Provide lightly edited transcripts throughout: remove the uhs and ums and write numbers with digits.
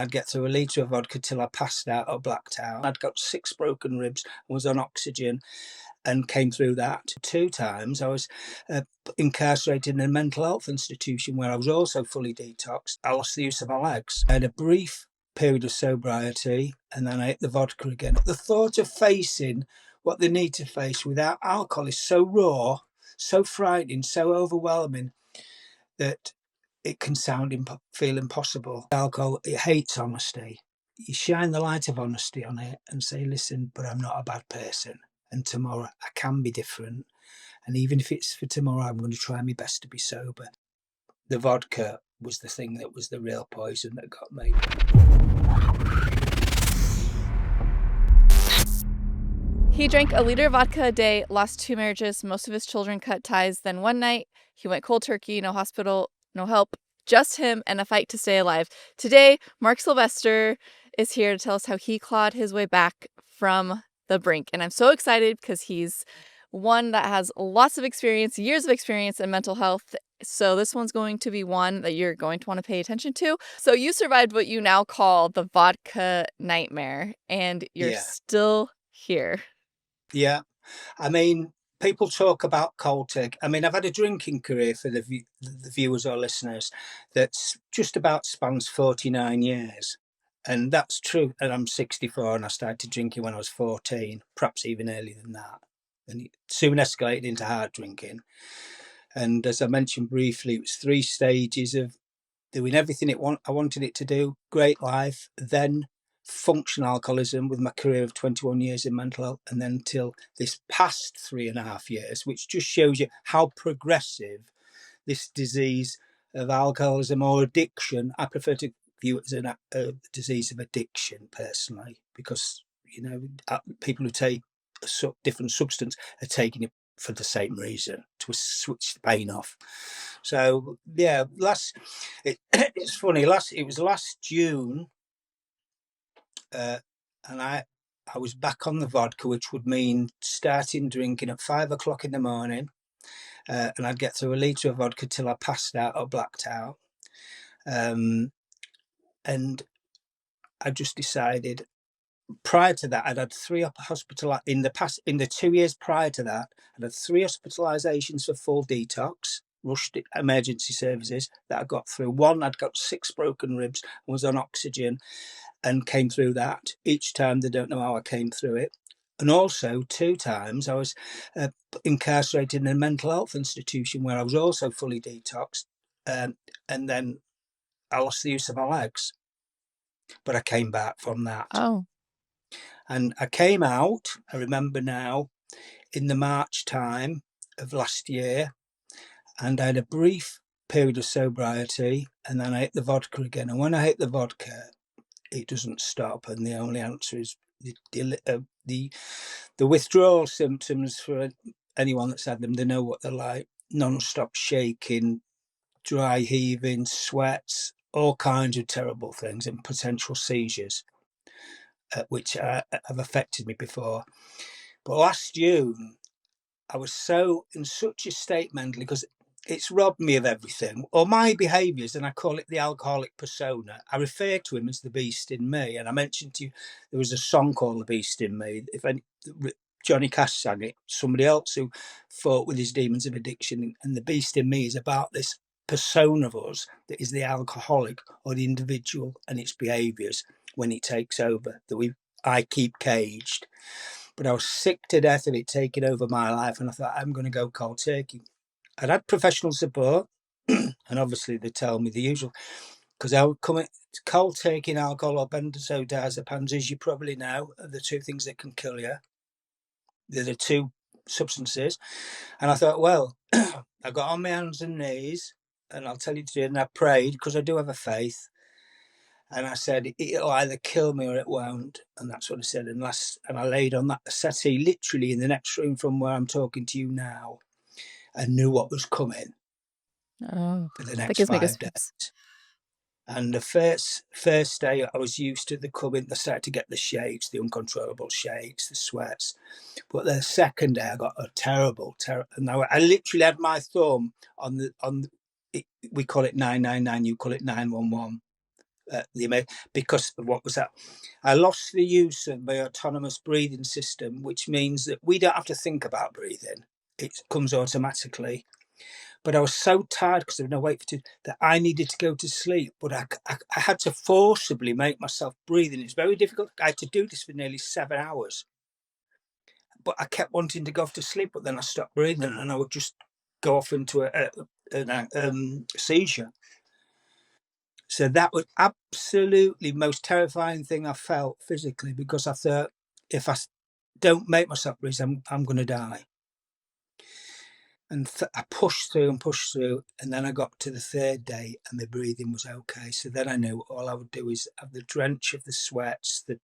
I'd get through a litre of vodka till I passed out or blacked out. I'd got 6 broken ribs and was on oxygen and came through that. 2 times I was incarcerated in a mental health institution where I was also fully detoxed. I lost the use of my legs. I had a brief period of sobriety and then I ate the vodka again. The thought of facing what they need to face without alcohol is so raw, so frightening, so overwhelming that it can feel impossible. Alcohol, it hates honesty. You shine the light of honesty on it and say, listen, but I'm not a bad person. And tomorrow I can be different. And even if it's for tomorrow, I'm going to try my best to be sober. The vodka was the thing that was the real poison that got me. He drank a liter of vodka a day, lost 2 marriages, most of his children cut ties. Then one night, he went cold turkey, no hospital, no help, just him and a fight to stay alive. Today, Mark Sylvester is here to tell us how he clawed his way back from the brink. And I'm so excited because he's one that has lots of experience, years of experience in mental health. So this one's going to be one that you're going to want to pay attention to. So you survived what you now call the Vodka Nightmare, and you're still here. Yeah. I mean, people talk about cold turkey. I mean, I've had a drinking career for the viewers or listeners that's just about spans 49 years. And that's true. And I'm 64 and I started drinking when I was 14, perhaps even earlier than that. And it soon escalated into hard drinking. And as I mentioned briefly, it was 3 stages of doing everything I wanted it to do, great life, then functional alcoholism with my career of 21 years in mental health, and then till this past 3.5 years, which just shows you how progressive this disease of alcoholism or addiction. I prefer to view it as a disease of addiction personally, because people who take a different substance are taking it for the same reason, to switch the pain off. So yeah, it's funny. It was last June, and I was back on the vodka, which would mean starting drinking at 5 o'clock in the morning, and I'd get through a litre of vodka till I passed out or blacked out, and I just decided. Prior to that, I'd had 3 in the 2 years prior to that, I'd had 3 hospitalizations for full detox, rushed emergency services that I got through. One, I'd got 6 broken ribs and was on oxygen and came through that. Each time, they don't know how I came through it. And also 2 times I was incarcerated in a mental health institution where I was also fully detoxed, and then I lost the use of my legs. But I came back from that. Oh. And I came out, I remember now, in the March time of last year, and I had a brief period of sobriety, and then I ate the vodka again. And when I ate the vodka, it doesn't stop. And the only answer is the withdrawal symptoms. For anyone that's had them, they know what they're like: non-stop shaking, dry heaving, sweats, all kinds of terrible things, and potential seizures, which have affected me before. But last June, I was in such a state mentally, because it's robbed me of everything, or my behaviours, and I call it the alcoholic persona. I refer to him as the beast in me. And I mentioned to you, there was a song called The Beast in Me. Johnny Cash sang it, somebody else who fought with his demons of addiction. And the beast in me is about this persona of us that is the alcoholic or the individual and its behaviours when it takes over, that I keep caged. But I was sick to death of it taking over my life, and I thought, I'm going to go cold turkey. I'd had professional support, and obviously they tell me the usual, because I would come cold turkey and alcohol, or benzodiazepines, as you probably know, are the 2 things that can kill you. They're the 2 substances. And I thought, well, I got on my hands and knees, and I'll tell you today, and I prayed, because I do have a faith. And I said, it'll either kill me or it won't. And that's what I said. And I laid on that settee, literally in the next room from where I'm talking to you now, and knew what was coming for the next 5 days. And the first day, I was used to the coming. I started to get the shakes, the uncontrollable shakes, the sweats. But the second day, I got a terrible. And I literally had my thumb on we call it 999, you call it 911. because of what was that? I lost the use of my autonomous breathing system, which means that we don't have to think about breathing; it comes automatically. But I was so tired because there was no wait for two that I needed to go to sleep. But I had to forcibly make myself breathe, and it's very difficult. I had to do this for nearly 7 hours. But I kept wanting to go off to sleep, but then I stopped breathing, and I would just go off into a seizure. So that was absolutely most terrifying thing I felt physically, because I thought, if I don't make myself breathe, I'm going to die. And I pushed through, and then I got to the third day, and my breathing was okay. So then I knew all I would do is have the drench of the sweats, the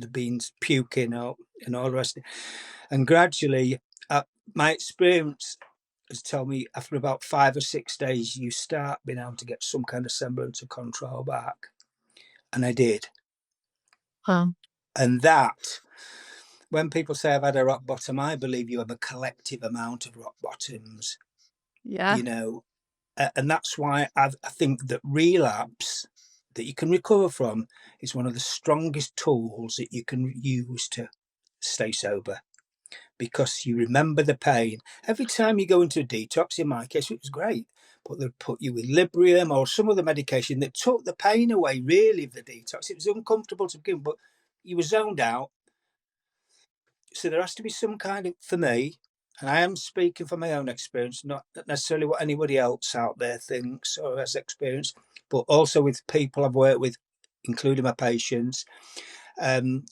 beans puking out, and all the rest. And gradually, my experience has told me after about 5 or 6 days, you start being able to get some kind of semblance of control back. And I did. Wow. And that, when people say I've had a rock bottom, I believe you have a collective amount of rock bottoms, Yeah. And that's why I think that relapse that you can recover from is one of the strongest tools that you can use to stay sober, because you remember the pain. Every time you go into a detox, in my case, it was great, but they'd put you with Librium or some other medication that took the pain away, really, of the detox. It was uncomfortable to begin, but you were zoned out. So there has to be some kind of, for me, and I am speaking from my own experience, not necessarily what anybody else out there thinks or has experienced, but also with people I've worked with, including my patients, that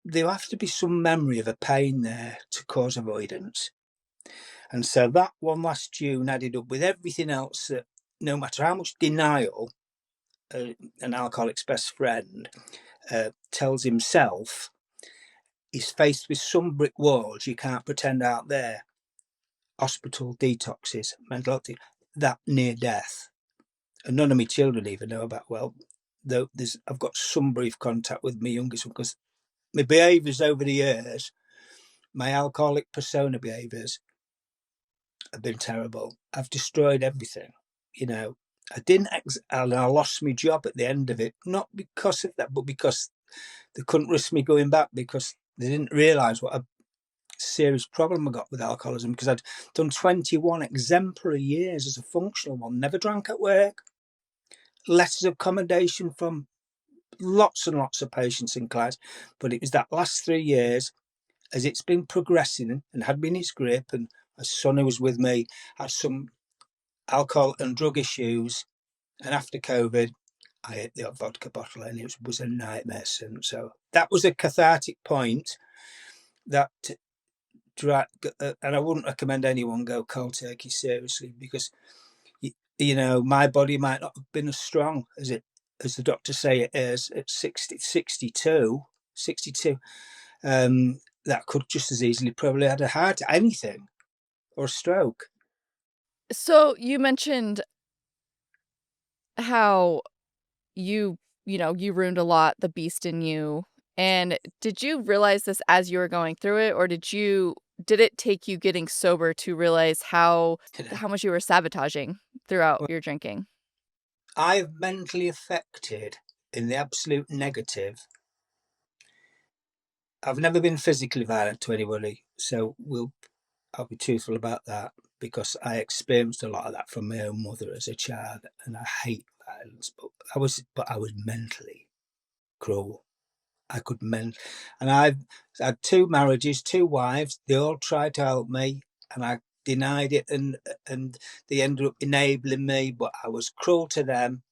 there have to be some memory of a pain there to cause avoidance. And so that one last June added up with everything else, that no matter how much denial an alcoholic's best friend tells himself, he's faced with some brick walls you can't pretend out there. Hospital detoxes, mental health, that near death. And none of my children even know about, well, though I've got some brief contact with my youngest one, because my behaviours over the years, my alcoholic persona behaviours have been terrible. I've destroyed everything, I didn't, and I lost my job at the end of it, not because of that, but because they couldn't risk me going back, because they didn't realise what a serious problem I got with alcoholism, because I'd done 21 exemplary years as a functional one, never drank at work, letters of commendation from lots and lots of patients in class. But it was that last 3 years, as it's been progressing and had been its grip, and a son who was with me had some alcohol and drug issues, and after COVID, I ate the vodka bottle, and it was a nightmare since. So that was a cathartic point that, and I wouldn't recommend anyone go cold turkey seriously, because my body might not have been as strong as the doctors say it is at 60, 62. That could just as easily probably had a heart, anything, or a stroke. So you mentioned how you ruined a lot, the beast in you. And did you realize this as you were going through it, or did it take you getting sober to realize how much you were sabotaging throughout your drinking? I've mentally affected in the absolute negative. I've never been physically violent to anybody, so I'll be truthful about that, because I experienced a lot of that from my own mother as a child, and I hate violence. But I was mentally cruel. And I've had 2 marriages, 2 wives. They all tried to help me, and I denied it, and they ended up enabling me. But I was cruel to them,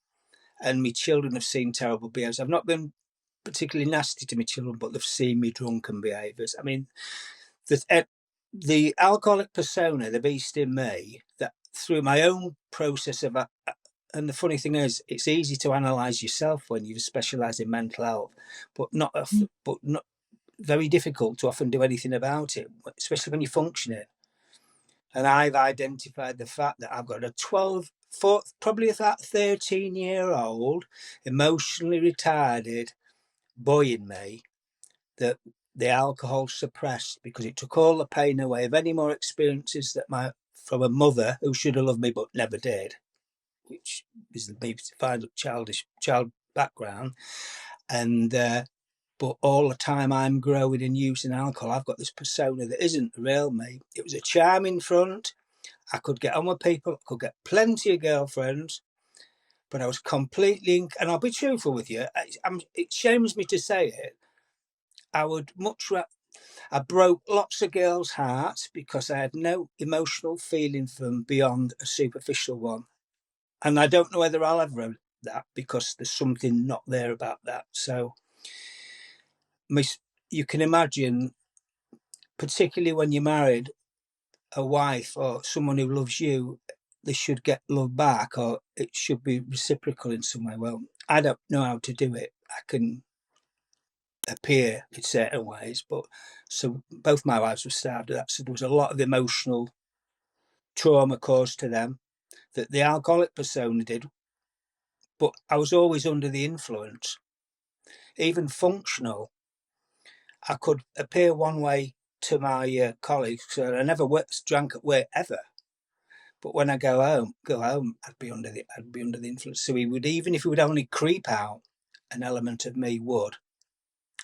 and my children have seen terrible behaviours. I've not been particularly nasty to my children, but they've seen me drunken behaviours. I mean, the alcoholic persona, the beast in me, that through my own process of, and the funny thing is, it's easy to analyse yourself when you specialise in mental health, but not very difficult to often do anything about it, especially when you're functioning. And I've identified the fact that I've got a probably about 13-year-old emotionally retarded boy in me that the alcohol suppressed, because it took all the pain away of any more experiences from a mother who should have loved me but never did, which is the defined child background. And but all the time I'm growing and using alcohol, I've got this persona that isn't the real me. It was a charming front. I could get on with people, I could get plenty of girlfriends, but I was completely, and I'll be truthful with you, it shames me to say it, I would much rather, I broke lots of girls' hearts because I had no emotional feeling for them beyond a superficial one. And I don't know whether I'll ever have that because there's something not there about that. So you can imagine, particularly when you're married, a wife or someone who loves you, they should get love back, or it should be reciprocal in some way. Well, I don't know how to do it. I can appear in certain ways, but so both my wives were starved of that. So there was a lot of emotional trauma caused to them that the alcoholic persona did, but I was always under the influence. Even functional, I could appear one way to my colleagues. So I never drank at work ever. But when I go home, I'd be under the influence. So he would, even if he would only creep out, an element of me would.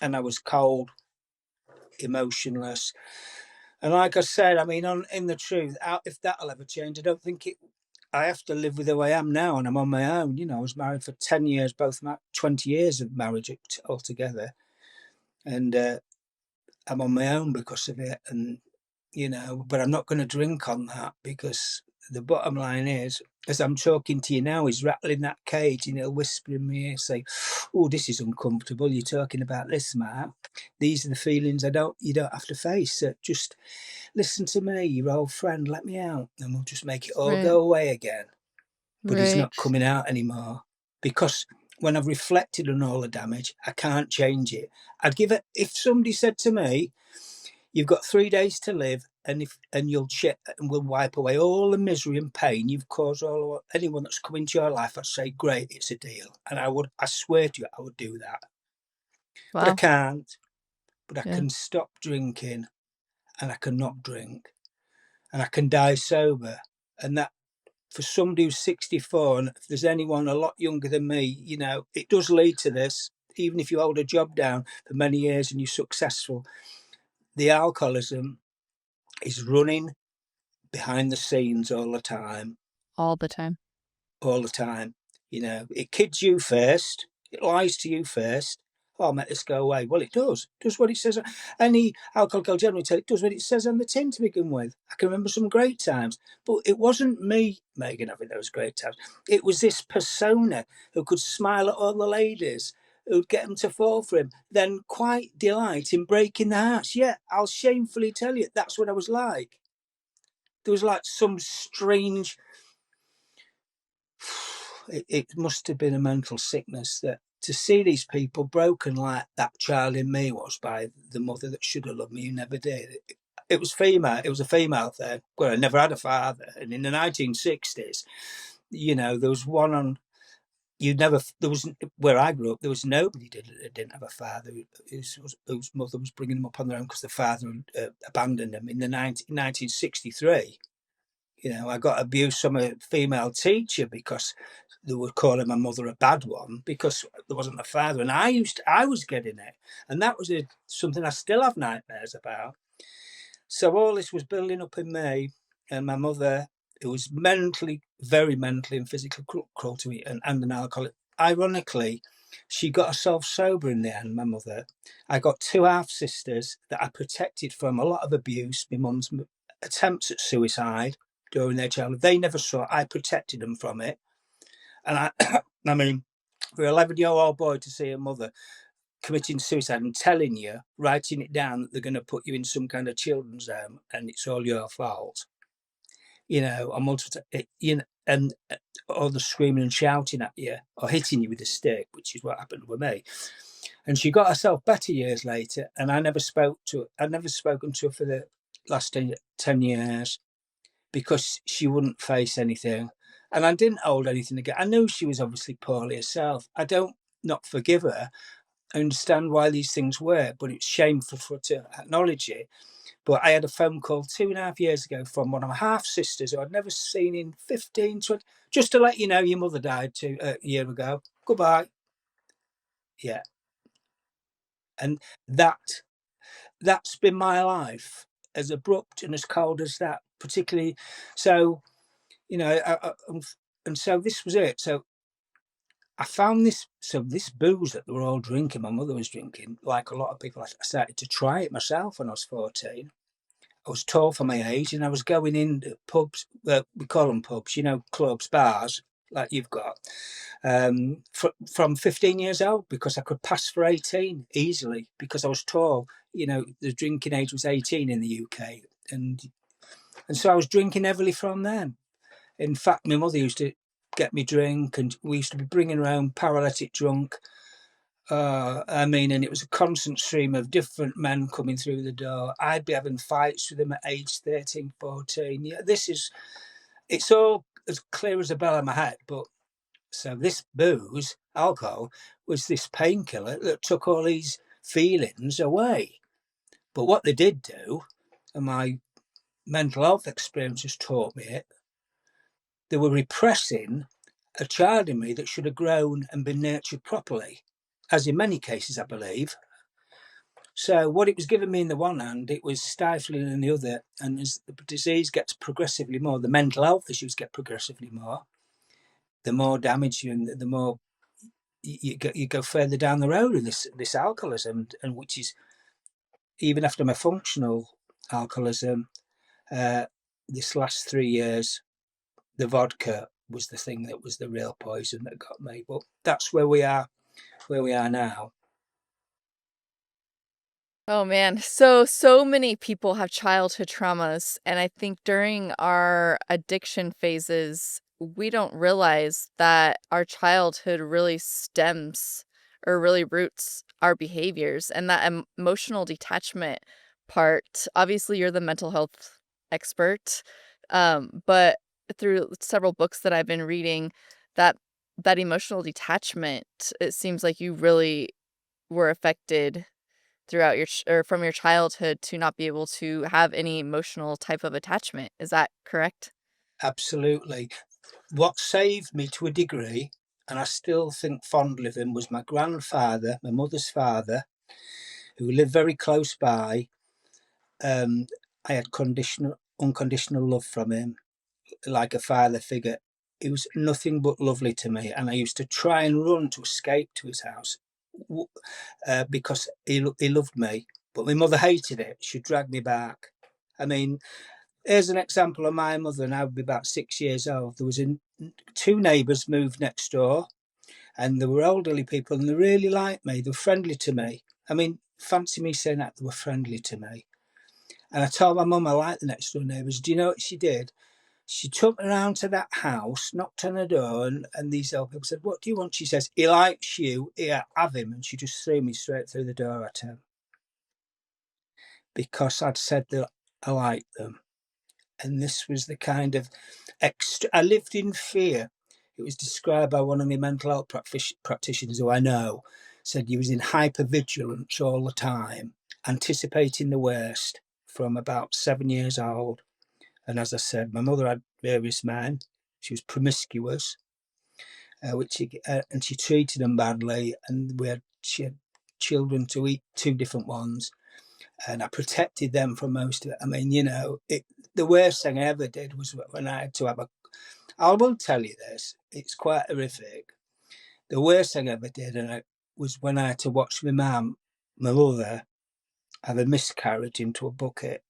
And I was cold, emotionless. And like I said, I mean, in the truth, if that'll ever change, I don't think it. I have to live with who I am now, and I'm on my own. You know, I was married for 10 years, 20 years of marriage altogether. And I'm on my own because of it. And, you know, but I'm not going to drink on that, because the bottom line is, as I'm talking to you now, he's rattling that cage and he'll whisper in my ear, say, "Oh, this is uncomfortable. You're talking about this, Matt. These are the feelings you don't have to face. So just listen to me, your old friend. Let me out, and we'll just make it all go away again." But he's not coming out anymore, because when I've reflected on all the damage, I can't change it. I'd give it, if somebody said to me, "You've got 3 days to live, and you'll check and we'll wipe away all the misery and pain you've caused anyone that's come into your life," I'd say, "Great, it's a deal." And I swear to you, I would do that. Wow. But I can't. But I can stop drinking, and I can not drink, and I can die sober. And that, for somebody who's 64, and if there's anyone a lot younger than me, you know, it does lead to this. Even if you hold a job down for many years and you're successful, the alcoholism is running behind the scenes all the time. All the time. All the time. You know, it kids you first. It lies to you first. "Oh, I'll make this go away." Well, it does. It does what it says. Any alcohol generally tell it does what it says on the tin to begin with. I can remember some great times. But it wasn't me, Megan, having those great times. It was this persona who could smile at all the ladies, who'd get them to fall for him, then quite delight in breaking their hearts. Yeah, I'll shamefully tell you, that's what I was like. There was like some strange... It must have been a mental sickness, that to see these people broken like that child in me was by the mother that should have loved me, who never did. It was female. It was a female thing. Well, I never had a father. And in the 1960s, you know, there was one on... there was, where I grew up, there was nobody that didn't have a father whose mother was bringing them up on their own because the father abandoned them in 1963. You know, I got abuse from a female teacher because they were calling my mother a bad one because there wasn't a father, and I was getting it, and that was something I still have nightmares about. So all this was building up in me, and my mother, who was very mentally and physically cruel to me, and an alcoholic. Ironically, she got herself sober in the end, my mother. I got two half sisters that I protected from a lot of abuse. My mum's attempts at suicide during their childhood, they never saw it. I protected them from it. And I mean, for an 11-year-old boy to see a mother committing suicide and telling you, writing it down, that they're going to put you in some kind of children's home and it's all your fault, you know, and or the screaming and shouting at you or hitting you with a stick, which is what happened with me. And she got herself better years later, and I'd never spoken to her for the last 10 years because she wouldn't face anything. And I didn't hold anything against. I knew she was obviously poorly herself. I don't not forgive her. I understand why these things work, but it's shameful for her to acknowledge it. But I had a phone call 2.5 years ago from one of my half-sisters who I'd never seen in 15, 20, just to let you know your mother died a year ago. Goodbye. Yeah. And that's been my life, as abrupt and as cold as that, particularly. So, you know, and so this was it. So I found this booze that they were all drinking, my mother was drinking, like a lot of people. I started to try it myself when I was 14. I was tall for my age, and I was going in pubs, we call them pubs, you know, clubs, bars, like you've got, from 15 years old, because I could pass for 18 easily because I was tall. You know, the drinking age was 18 in the UK, and so I was drinking heavily from then. In fact, my mother used to get me drink, and we used to be bringing around paralytic drunk. I mean, and it was a constant stream of different men coming through the door. I'd be having fights with them at age 13, 14. Yeah, it's all as clear as a bell in my head. But so this booze, alcohol, was this painkiller that took all these feelings away. But what they did do, and my mental health experiences taught me it, they were repressing a child in me that should have grown and been nurtured properly, as in many cases, I believe. So what it was giving me in the one hand, it was stifling in the other. And as the disease gets progressively more, the mental health issues get progressively more, the more damage you, and the more you go further down the road in this alcoholism, and which is, even after my functional alcoholism, this last 3 years, the vodka was the thing that was the real poison that got me. But that's where we are now. Oh man, so many people have childhood traumas, and I think during our addiction phases, we don't realize that our childhood really stems or really roots our behaviors, and that emotional detachment part. Obviously, you're the mental health expert, but through several books that I've been reading, that that emotional detachment, it seems like you really were affected throughout your or from your childhood to not be able to have any emotional type of attachment. Is that correct? Absolutely. What saved me to a degree, and I still think fondly of him, was my grandfather, my mother's father, who lived very close by. Um, I had unconditional love from him, like a father figure. He was nothing but lovely to me, and I used to try and run to escape to his house, because he loved me. But my mother hated it. She dragged me back. I mean, here's an example of my mother, and I would be about 6 years old. There was two neighbours moved next door, and they were elderly people, and they really liked me. They were friendly to me. I mean, fancy me saying that, they were friendly to me. And I told my mum I liked the next door neighbours. Do you know what she did? She took me around to that house, knocked on the door, and these old people said, "What do you want?" She says, "He likes you. Here, have him." And she just threw me straight through the door at him, because I'd said that I liked them. And this was the kind of I lived in fear. It was described by one of my mental health practitioners who I know, said he was in hypervigilance all the time, anticipating the worst, from about 7 years old. And as I said, my mother had various men. She was promiscuous, and she treated them badly. And she had children to eat, two different ones, and I protected them from most of it. I mean, the worst thing I ever did was when I had to have I will tell you this, it's quite horrific. The worst thing I ever did, was when I had to watch my mother, have a miscarriage into a bucket,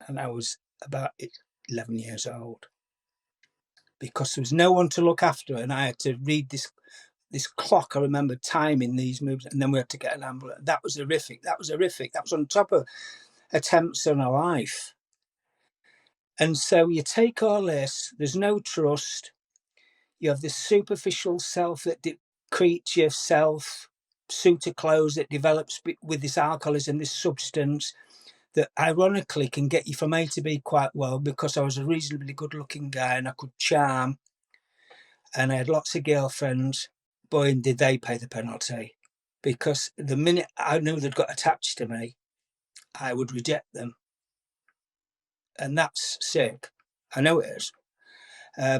and I was about 11 years old, because there was no one to look after her, and I had to read this clock. I remember timing these moves, and then we had to get an ambulance. That was horrific. That was on top of attempts on a life. And so you take all this, there's no trust. You have this superficial self that creates your self, suit of clothes that develops with this alcoholism, this substance that ironically can get you from A to B quite well, because I was a reasonably good looking guy and I could charm and I had lots of girlfriends. Boy, and did they pay the penalty. Because the minute I knew they'd got attached to me, I would reject them. and that's sick. I know it is,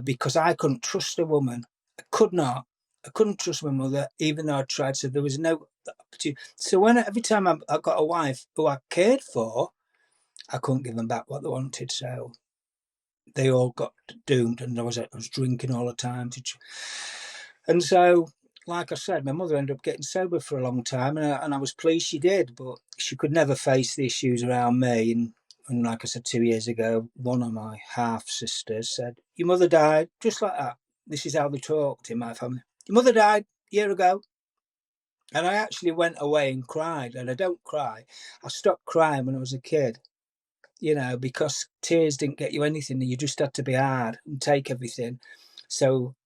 because I couldn't trust a woman. I could not. I couldn't trust my mother, even though I tried. So there was no opportunity. So every time I got a wife who I cared for, I couldn't give them back what they wanted. So they all got doomed, and I was drinking all the time. And so, like I said, my mother ended up getting sober for a long time, and I was pleased she did, but she could never face the issues around me. And like I said, 2 years ago, one of my half sisters said, "Your mother died," just like that. This is how they talked in my family. "Your mother died a year ago." And I actually went away and cried, and I don't cry. I stopped crying when I was a kid, because tears didn't get you anything. You just had to be hard and take everything. So,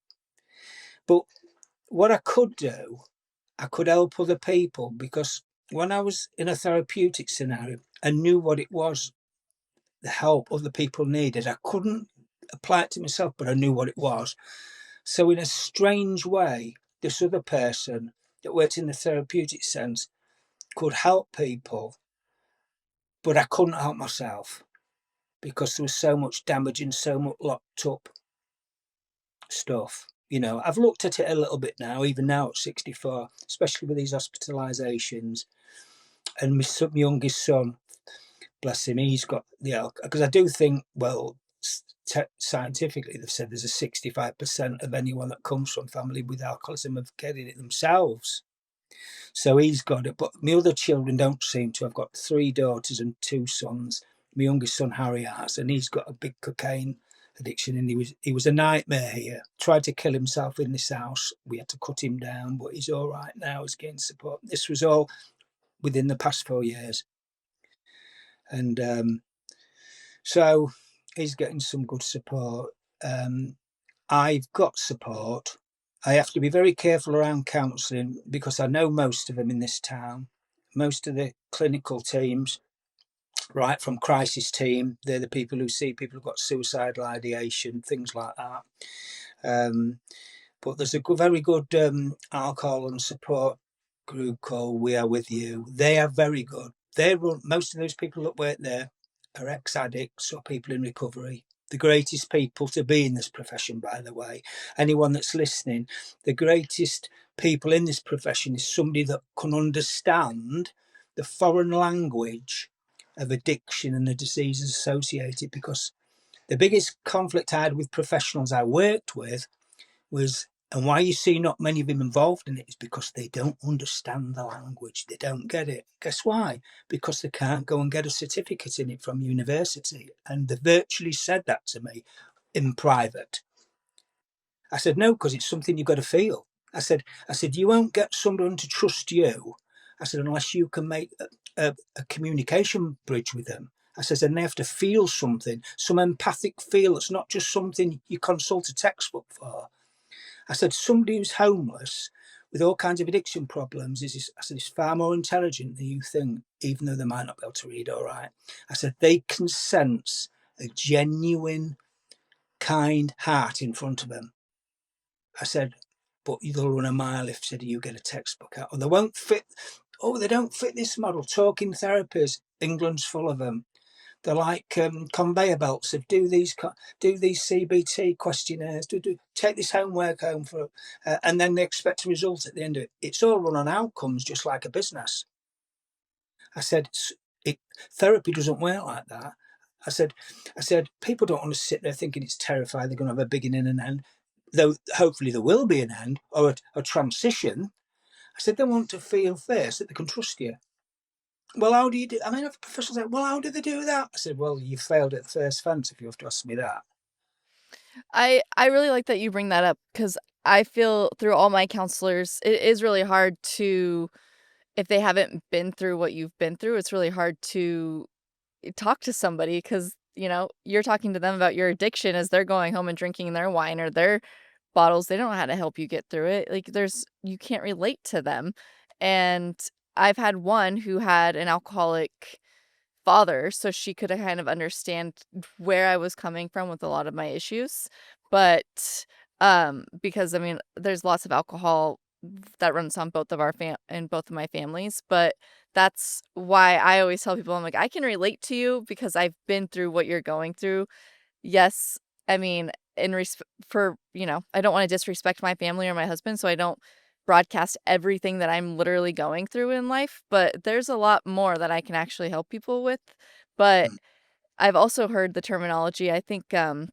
but what I could do, I could help other people, because when I was in a therapeutic scenario, I knew what it was, the help other people needed. I couldn't apply it to myself, but I knew what it was. So, in a strange way, this other person that worked in the therapeutic sense could help people, but I couldn't help myself because there was so much damage and so much locked up stuff. I've looked at it a little bit now, even now at 64, especially with these hospitalizations. And my youngest son, bless him, he's got because I do think, well, scientifically, they've said there's a 65% of anyone that comes from family with alcoholism of getting it themselves. So he's got it. But my other children don't seem to. I've got 3 daughters and 2 sons. My youngest son, Harry, has, and he's got a big cocaine addiction, and he was a nightmare here. Tried to kill himself in this house. We had to cut him down, but he's all right now. He's getting support. This was all within the past 4 years. And so he's getting some good support. I've got support. I have to be very careful around counselling because I know most of them in this town. Most of the clinical teams, right from crisis team, they're the people who see people who've got suicidal ideation, things like that. But there's a very good alcohol and support group called We Are With You. They are very good. Most of those people that work there are ex-addicts or people in recovery. The greatest people to be in this profession, by the way. Anyone that's listening, the greatest people in this profession is somebody that can understand the foreign language of addiction and the diseases associated, because the biggest conflict I had with professionals I worked with was, and why you see not many of them involved in it, is because they don't understand the language. They don't get it. Guess why? Because they can't go and get a certificate in it from university. And they virtually said that to me in private. I said, no, because it's something you've got to feel. I said, you won't get someone to trust you. I said, unless you can make a communication bridge with them. I said, and they have to feel something, some empathic feel. It's not just something you consult a textbook for. I said, somebody who's homeless with all kinds of addiction problems is far more intelligent than you think, even though they might not be able to read all right. I said, they can sense a genuine, kind heart in front of them. I said, but they'll run a mile if, said, you get a textbook out. Or they won't fit. Oh, they don't fit this model. Talking therapies, England's full of them. They're like conveyor belts of do these CBT questionnaires, take this homework home for, and then they expect a result at the end of it. It's all run on outcomes, just like a business. I said, therapy doesn't work like that. I said, people don't want to sit there thinking it's terrifying. They're going to have a beginning and end, though hopefully there will be an end or a transition. I said, they want to feel first that they can trust you. Well, how do you do? I mean, professionals say, well, how do they do that? I said, well, you failed at the first fence if you have to ask me that. I really like that you bring that up because I feel through all my counselors, it is really hard to, if they haven't been through what you've been through, it's really hard to talk to somebody because, you're talking to them about your addiction as they're going home and drinking their wine or their bottles. They don't know how to help you get through it. Like you can't relate to them. And I've had one who had an alcoholic father, so she could kind of understand where I was coming from with a lot of my issues. But because I mean, there's lots of alcohol that runs on both of our in both of my families, but that's why I always tell people, I'm like, I can relate to you because I've been through what you're going through. Yes, I mean, for, I don't want to disrespect my family or my husband, so I don't broadcast everything that I'm literally going through in life, but there's a lot more that I can actually help people with. But Mm. I've also heard the terminology. I think I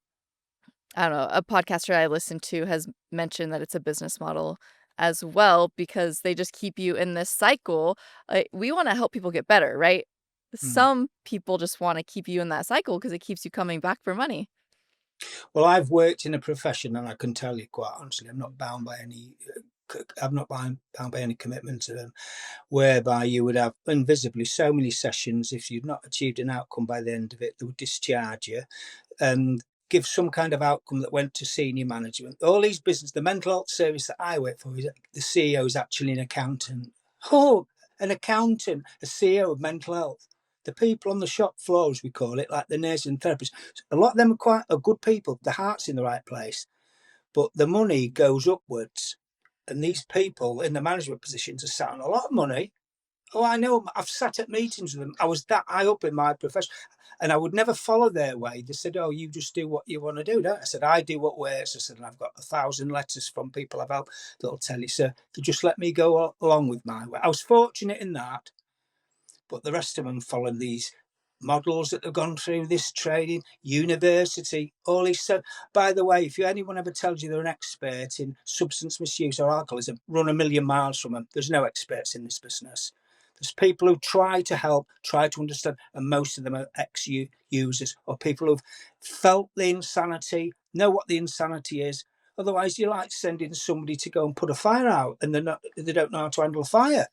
don't know, a podcaster I listen to has mentioned that it's a business model as well because they just keep you in this cycle. We want to help people get better, right? Mm. Some people just want to keep you in that cycle because it keeps you coming back for money. Well, I've worked in a profession, and I can tell you quite honestly, I'm not bound by any. I'm not bound by any commitment to them, whereby you would have invisibly so many sessions. If you'd not achieved an outcome by the end of it, they would discharge you and give some kind of outcome that went to senior management. All these business, the mental health service that I work for, is the CEO is actually an accountant. Oh, an accountant, a CEO of mental health. The people on the shop floor, as we call it, like the nurses and therapists, a lot of them are good people. The heart's in the right place, but the money goes upwards. And these people in the management positions are sat on a lot of money. Oh, I know. I've sat at meetings with them. I was that high up in my profession, and I would never follow their way. They said, "Oh, you just do what you want to do." Don't I said, "I do what works." I said, and I've got 1,000 letters from people I've helped that'll tell you, sir, to just let me go along with my way. I was fortunate in that, but the rest of them followed these models that have gone through this training, university, all these. So, by the way, if anyone ever tells you they're an expert in substance misuse or alcoholism, run a million miles from them. There's no experts in this business. There's people who try to help, try to understand, and most of them are ex-users or people who've felt the insanity, know what the insanity is. Otherwise, you're like sending somebody to go and put a fire out, and they don't know how to handle a fire.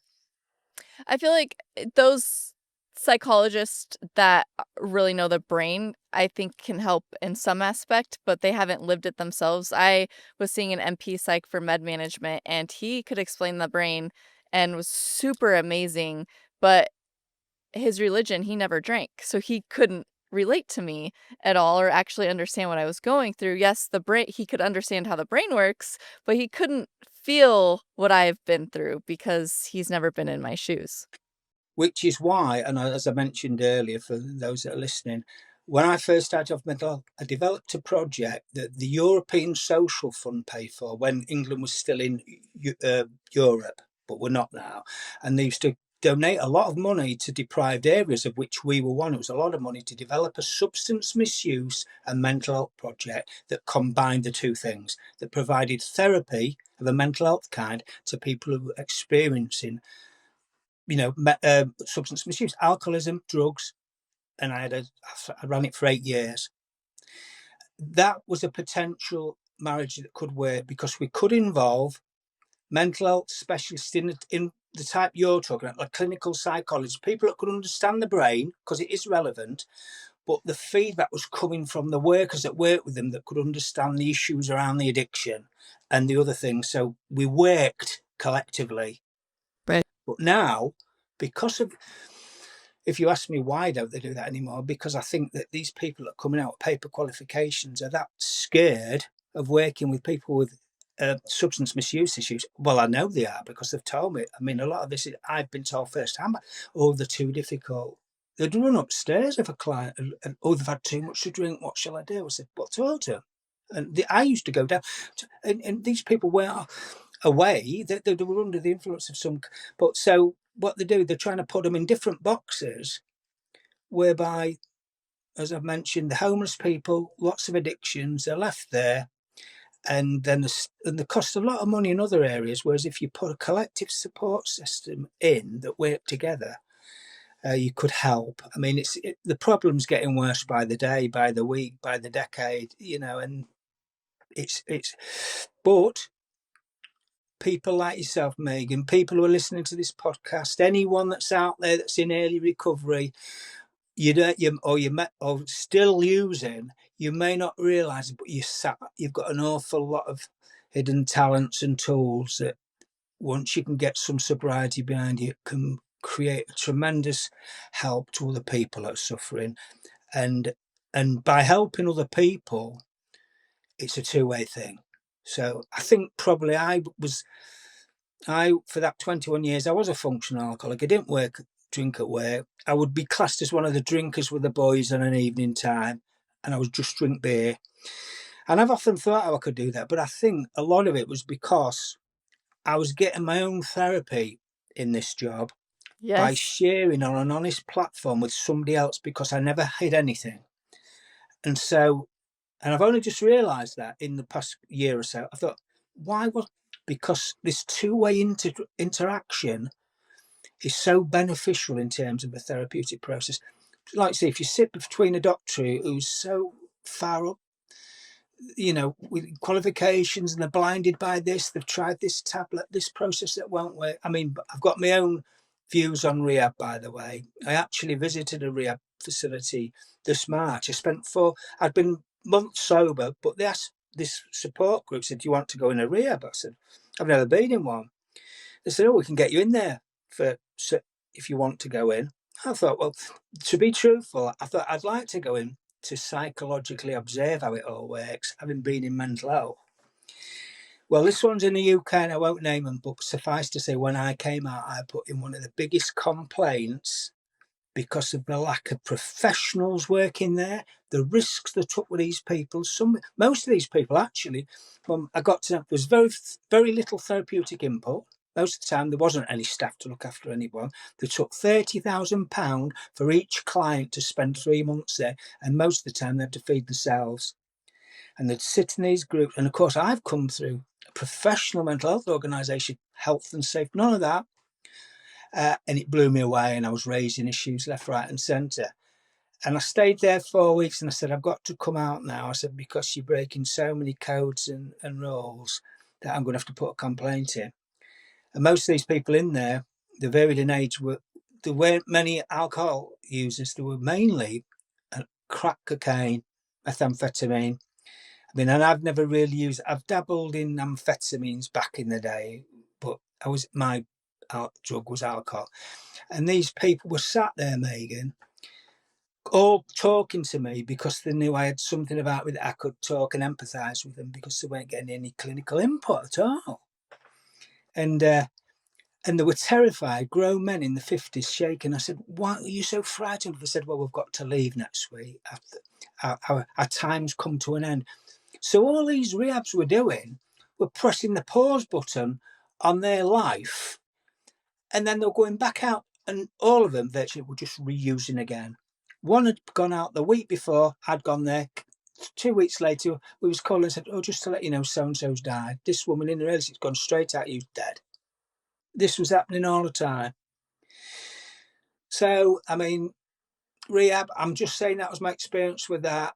I feel like those psychologists that really know the brain, I think can help in some aspect, but they haven't lived it themselves. I was seeing an MP psych for med management, and he could explain the brain and was super amazing, but his religion, he never drank, so he couldn't relate to me at all or actually understand what I was going through. Yes, the brain he could understand how the brain works, but he couldn't feel what I've been through because he's never been in my shoes. Which is why, and as I mentioned earlier, for those that are listening, when I first started off mental health, I developed a project that the European Social Fund paid for when England was still in Europe, but we're not now. And they used to donate a lot of money to deprived areas, of which we were one. It was a lot of money to develop a substance misuse and mental health project that combined the two things, that provided therapy of a mental health kind to people who were experiencing substance misuse, alcoholism, drugs, and I ran it for 8 years. That was a potential marriage that could work because we could involve mental health specialists in the type you're talking about, like clinical psychologists, people that could understand the brain because it is relevant, but the feedback was coming from the workers that work with them that could understand the issues around the addiction and the other things. So we worked collectively. Right. But now, because of, if you ask me why don't they do that anymore, because I think that these people that are coming out with paper qualifications are that scared of working with people with substance misuse issues. Well, I know they are because they've told me. I mean, a lot of this I've been told firsthand. Oh, they're too difficult. They'd run upstairs if a client, and oh, they've had too much to drink. What shall I do? I said, what told them? And I used to go down, and these people were away. They were under the influence of some. But so what they do, they're trying to put them in different boxes, whereby, as I've mentioned, the homeless people, lots of addictions, they're left there, and then they cost a lot of money in other areas. Whereas if you put a collective support system in that work together, you could help. I mean, the problem's getting worse by the day, by the week, by the decade, and it's, but people like yourself, Megan, people who are listening to this podcast, anyone that's out there that's in early recovery, or still using, you may not realize it, but you've got an awful lot of hidden talents and tools that once you can get some sobriety behind you, can create a tremendous help to other people that are suffering. And by helping other people, it's a two-way thing. So I think probably for that 21 years, I was a functional alcoholic. I didn't work drink at work. I would be classed as one of the drinkers with the boys on an evening time, and I would just drink beer. And I've often thought how I could do that, but I think a lot of it was because I was getting my own therapy in this job by Yes. sharing on an honest platform with somebody else, because I never hid anything. And so, and I've only just realised that in the past year or so. I thought, why was, because this two-way interaction is so beneficial in terms of a therapeutic process. Like, say, if you sit between a doctor who's so far up, with qualifications, and they're blinded by this, they've tried this tablet, this process that won't work. I mean, I've got my own views on rehab, by the way. I actually visited a rehab facility this March. I'd been months sober, but this support group said, "Do you want to go in a rehab?" I said, "I've never been in one." They said, "Oh, we can get you in there if you want to go in." I thought, well, to be truthful, I thought I'd like to go in to psychologically observe how it all works, having been in mental health. Well, this one's in the UK, and I won't name them, but suffice to say, when I came out, I put in one of the biggest complaints because of the lack of professionals working there, the risks they took with these people. Most of these people, actually, I got to know, there was very, very little therapeutic input. Most of the time, there wasn't any staff to look after anyone. They took £30,000 for each client to spend 3 months there, and most of the time, they had to feed themselves. And they'd sit in these groups. And of course, I've come through a professional mental health organisation, health and safety, none of that. And it blew me away, and I was raising issues left, right, and centre. And I stayed there 4 weeks, and I said, "I've got to come out now." I said, "Because you're breaking so many codes and rules that I'm going to have to put a complaint in." And most of these people in there, the varied in age, there weren't many alcohol users. There were mainly crack cocaine, methamphetamine. I mean, and I've never really I've dabbled in amphetamines back in the day, but my drug was alcohol. And these people were sat there, Megan, all talking to me because they knew I had something about me that I could talk and empathise with them, because they weren't getting any clinical input at all. And they were terrified, grown men in the 50s, shaking. I said, "Why are you so frightened?" They said, "Well, we've got to leave next week. Our time's come to an end." So all these rehabs were doing were pressing the pause button on their life, and then they were going back out, and all of them virtually were just reusing again. One had gone out the week before, I'd gone there. 2 weeks later, we was called and said, "Oh, just to let you know, so-and-so's died. This woman in the early 60s gone straight out, you's dead." This was happening all the time. So, I mean, rehab, I'm just saying that was my experience with that.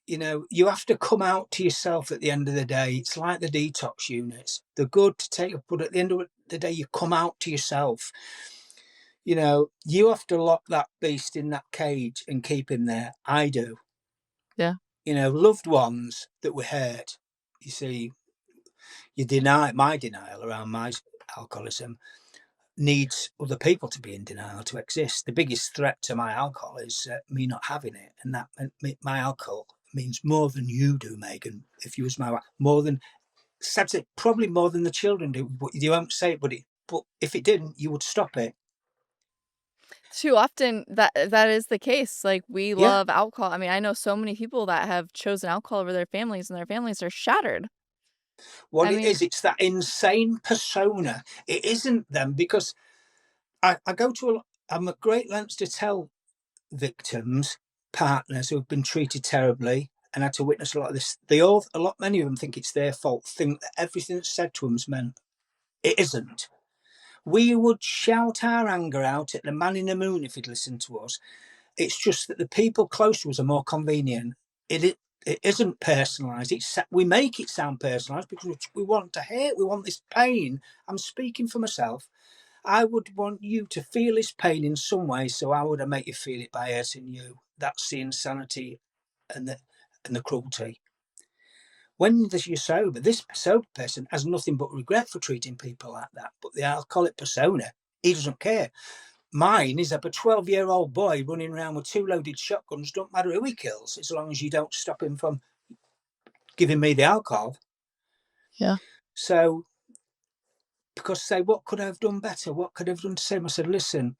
You have to come out to yourself at the end of the day. It's like the detox units. They're good to take, but at the end of the day, you come out to yourself. You have to lock that beast in that cage and keep him there. I do. Yeah. Loved ones that were hurt. You see, my denial around my alcoholism needs other people to be in denial to exist. The biggest threat to my alcohol is me not having it, and that my alcohol means more than you do, Megan. If you was my wife, more than, sadly, probably more than the children do. But you won't say it, but if it didn't, you would stop it. Too often that is the case. Like, we Yeah. love alcohol. I mean, I know so many people that have chosen alcohol over their families, and their families are shattered. What I it mean, is, it's that insane persona. It isn't them, because I go to I'm at great lengths to tell victims, partners who have been treated terribly and had to witness a lot of this. Many of them think it's their fault, think that everything that's said to them is meant. It isn't. We would shout our anger out at the man in the moon if he'd listened to us. It's just that the people close to us are more convenient. It isn't personalised. We make it sound personalised because we want to hate. We want this pain. I'm speaking for myself. I would want you to feel this pain in some way, so how would I make you feel it by hurting you? That's the insanity and the cruelty. When you're sober, this sober person has nothing but regret for treating people like that. But the alcoholic persona, he doesn't care. Mine is a 12-year-old boy running around with 2 loaded shotguns. Don't matter who he kills, as long as you don't stop him from giving me the alcohol. yeah. So because say, what could I have done better? What could I have done to save? I said, listen,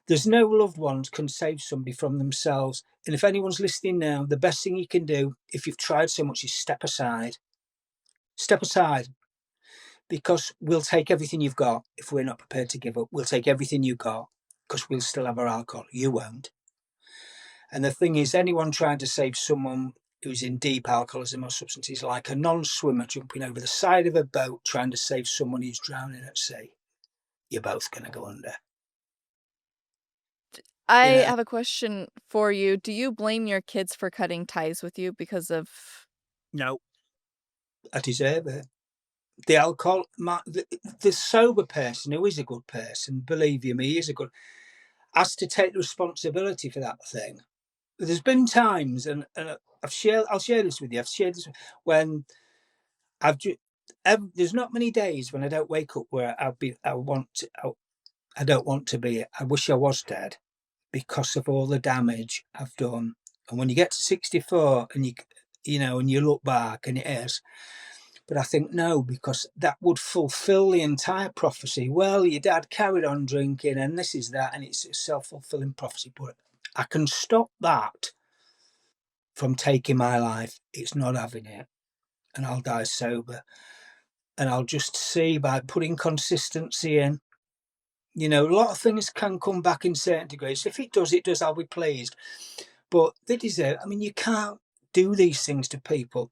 there's no loved ones can save somebody from themselves. And if anyone's listening now, the best thing you can do, if you've tried so much, is step aside. Step aside, because we'll take everything you've got. If we're not prepared to give up, we'll take everything you got, because we'll still have our alcohol. You won't. And the thing is, anyone trying to save someone who's in deep alcoholism or substances, like a non-swimmer jumping over the side of a boat trying to save someone who's drowning at sea. You're both going to go under. I You know, have a question for you. Do you blame your kids for cutting ties with you because of... no, I deserve it. The alcohol, the sober person who is a good person, believe you me, he is a good, has to take the responsibility for that thing. There's been times, and I'll share this with you. I've shared this when there's not many days when I don't wake up where I don't want to be. I wish I was dead, because of all the damage I've done. And when you get to 64 and you look back, and it is, but I think no, because that would fulfill the entire prophecy. Well, your dad carried on drinking and this is that, and it's a self-fulfilling prophecy. But I can stop that from taking my life. It's not having it. And I'll die sober. And I'll just see, by putting consistency in, a lot of things can come back in certain degrees. If it does, I'll be pleased. But they deserve, you can't do these things to people.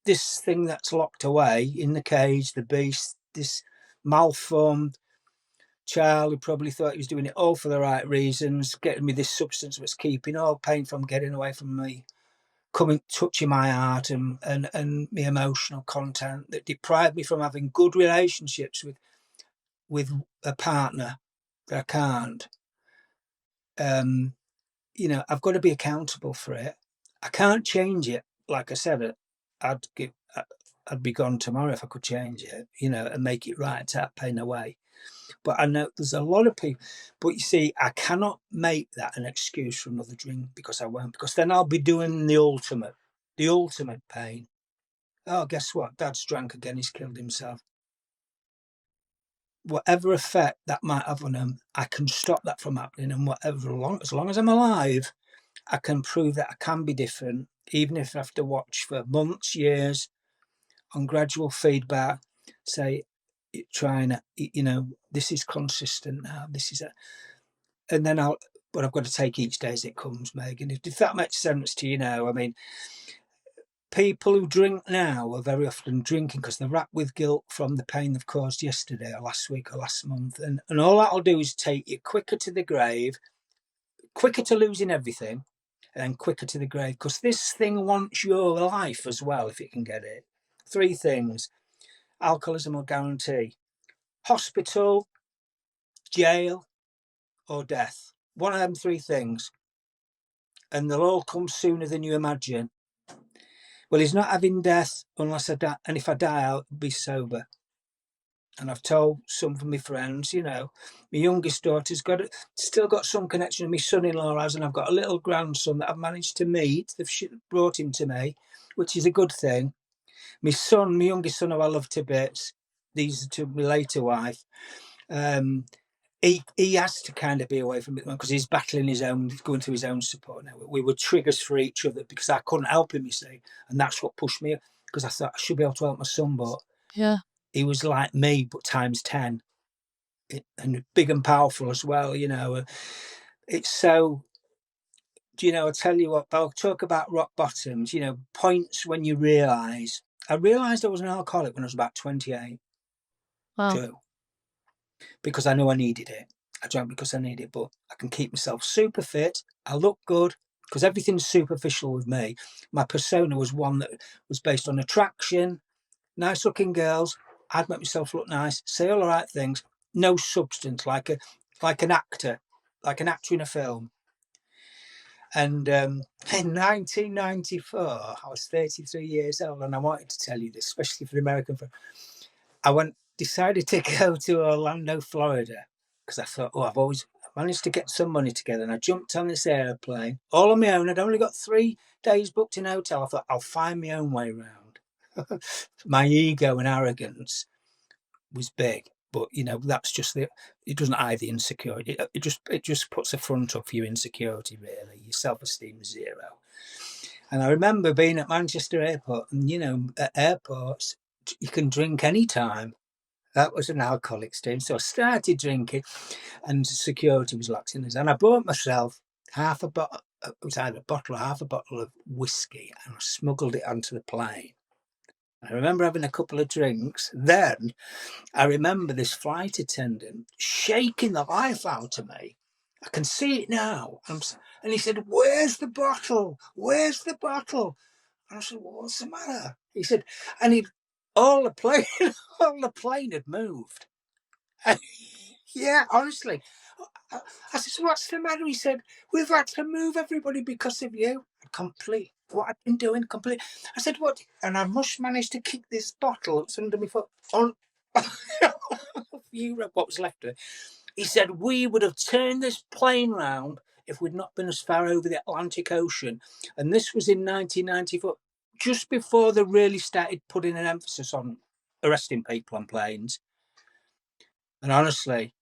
This thing that's locked away in the cage, the beast, this malformed child who probably thought he was doing it all for the right reasons, getting me this substance was keeping all pain from getting away from me, touching my heart and my emotional content, that deprived me from having good relationships with a partner that I can't. I've got to be accountable for it. I can't change it. Like I said, I'd be gone tomorrow if I could change it, and make it right, take pain away. But I know there's a lot of people. But you see, I cannot make that an excuse for another drink, because I won't. Because then I'll be doing the ultimate pain. Oh, guess what? Dad's drank again. He's killed himself. Whatever effect that might have on him, I can stop that from happening. And as long as I'm alive, I can prove that I can be different, even if I have to watch for months, years, on gradual feedback, say, trying, this is consistent now, and then but I've got to take each day as it comes, Megan. If that makes sense to you, people who drink now are very often drinking because they're wrapped with guilt from the pain they've caused yesterday or last week or last month. And all that'll do is take you quicker to the grave, quicker to losing everything, and quicker to the grave, because this thing wants your life as well, if it can get it. 3 things alcoholism will guarantee: hospital, jail, or death. One of them 3 things. And they'll all come sooner than you imagine. Well, he's not having death unless I die. And if I die, I'll be sober. And I've told some of my friends, my youngest daughter's still got some connection with my son-in-law has, and I've got a little grandson that I've managed to meet. They've brought him to me, which is a good thing. My youngest son, who I love to bits, these are to my later wife. He has to kind of be away from it because he's battling going through his own support now. We were triggers for each other because I couldn't help him, you see, and that's what pushed me, because I thought I should be able to help my son, but Yeah. he was like me, but times 10, and big and powerful as well. It's so. I tell you what, I'll talk about rock bottoms. Points when you realise. I realised I was an alcoholic when I was about 28. Wow. Too. Because I knew I needed it. I drank because I needed it, but I can keep myself super fit. I look good because everything's superficial with me. My persona was one that was based on attraction, nice looking girls. I'd make myself look nice, say all the right things, no substance, like an actor in a film. And in 1994, I was 33 years old, and I wanted to tell you this, especially for the American film. I decided to go to Orlando, Florida, because I thought, I've always managed to get some money together. And I jumped on this airplane all on my own. I'd only got 3 days booked in a hotel. I thought, I'll find my own way around. My ego and arrogance was big. But that's just it doesn't hide the insecurity. It just puts a front up for your insecurity, really. Your self-esteem is zero. And I remember being at Manchester Airport, and at airports you can drink anytime. That was an alcoholic stage. So I started drinking, and security was laxing us. And I bought myself half a bottle. It was either a bottle or half a bottle of whiskey, and I smuggled it onto the plane. I remember having a couple of drinks. Then I remember this flight attendant shaking the life out of me. I can see it now. And he said, "Where's the bottle? Where's the bottle?" And I said, "Well, what's the matter?" He said, and all the plane had moved. Yeah, honestly. I said, "So what's the matter?" He said, "We've had to move everybody because of you." Complete. What I've been doing, complete. I said, "What?" And I must manage to kick this bottle that's under my foot on what was left of it. He said, "We would have turned this plane round if we'd not been as far over the Atlantic Ocean." And this was in 1994, just before they really started putting an emphasis on arresting people on planes. And honestly,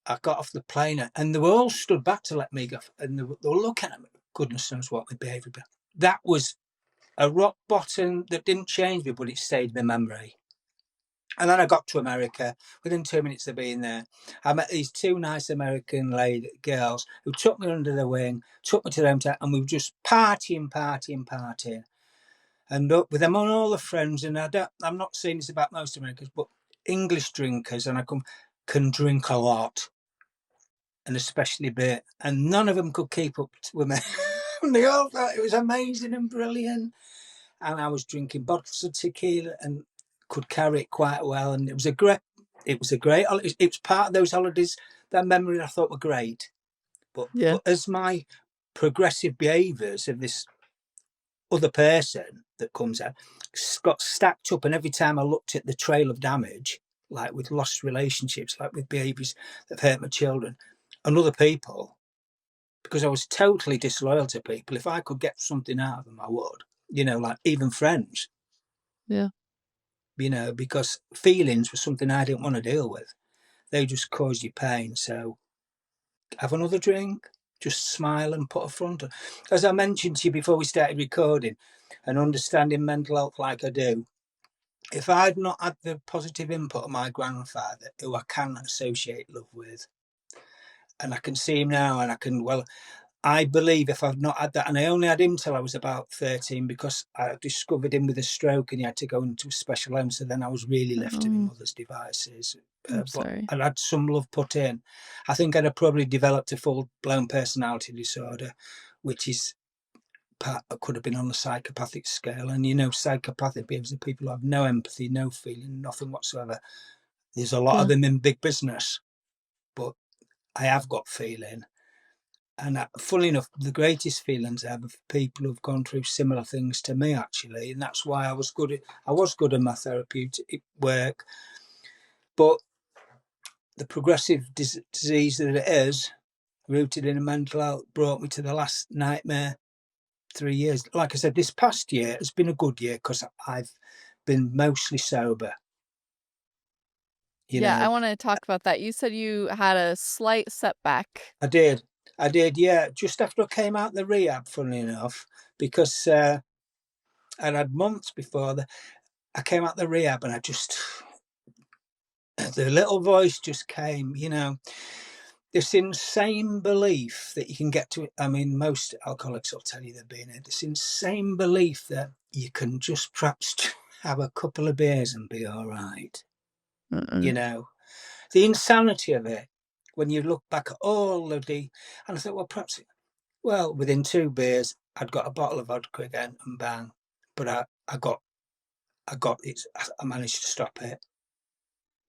I got off the plane and they were all stood back to let me go. And they were looking at me. Goodness knows what my behaviour. That was a rock bottom that didn't change me, but it stayed in my memory. And then I got to America. Within 2 minutes of being there, I met these two nice American girls who took me under their wing, took me to their hometown, and we were just partying. And with them on all the friends, and I'm not saying this about most Americans, but English drinkers, and I can drink a lot, and especially beer, and none of them could keep up with me. They all thought it was amazing and brilliant, and I was drinking bottles of tequila and could carry it quite well. And it was great. It was part of those holidays, that memory I thought were great. But as my progressive behaviours of this other person that comes out got stacked up, and every time I looked at the trail of damage, like with lost relationships, like with behaviours that hurt my children and other people, because I was totally disloyal to people. If I could get something out of them, I would, like even friends. Yeah. Because feelings were something I didn't want to deal with. They just caused you pain. So have another drink, just smile and put a front on. As I mentioned to you before we started recording, and understanding mental health like I do, if I'd not had the positive input of my grandfather, who I can associate love with, and I can see him now, and I believe if I've not had that, and I only had him till I was about 13 because I discovered him with a stroke and he had to go into a special home. So then I was really left to my mother's devices. I'm sorry. I'd had some love put in. I think I'd have probably developed a full-blown personality disorder, which could have been on the psychopathic scale. And psychopathic behaviors are people who have no empathy, no feeling, nothing whatsoever. There's a lot of them in big business, but I have got feeling. And funnily enough, the greatest feelings I have are for people who've gone through similar things to me, actually. And that's why I was good at my therapeutic work. But the progressive disease that it is, rooted in a mental health, brought me to the last nightmare 3 years. Like I said, this past year has been a good year because I've been mostly sober. I want to talk about that. You said you had a slight setback. I did, yeah. Just after I came out of the rehab, funnily enough, because I'd had months before I came out of the rehab, and the little voice just came, this insane belief that you can get to it. I mean, most alcoholics will tell you they're being it. This insane belief that you can just perhaps have a couple of beers and be all right. The insanity of it, when you look back at all of and I thought, within 2 beers, I'd got a bottle of vodka again, and bang. But I got it. I managed to stop it.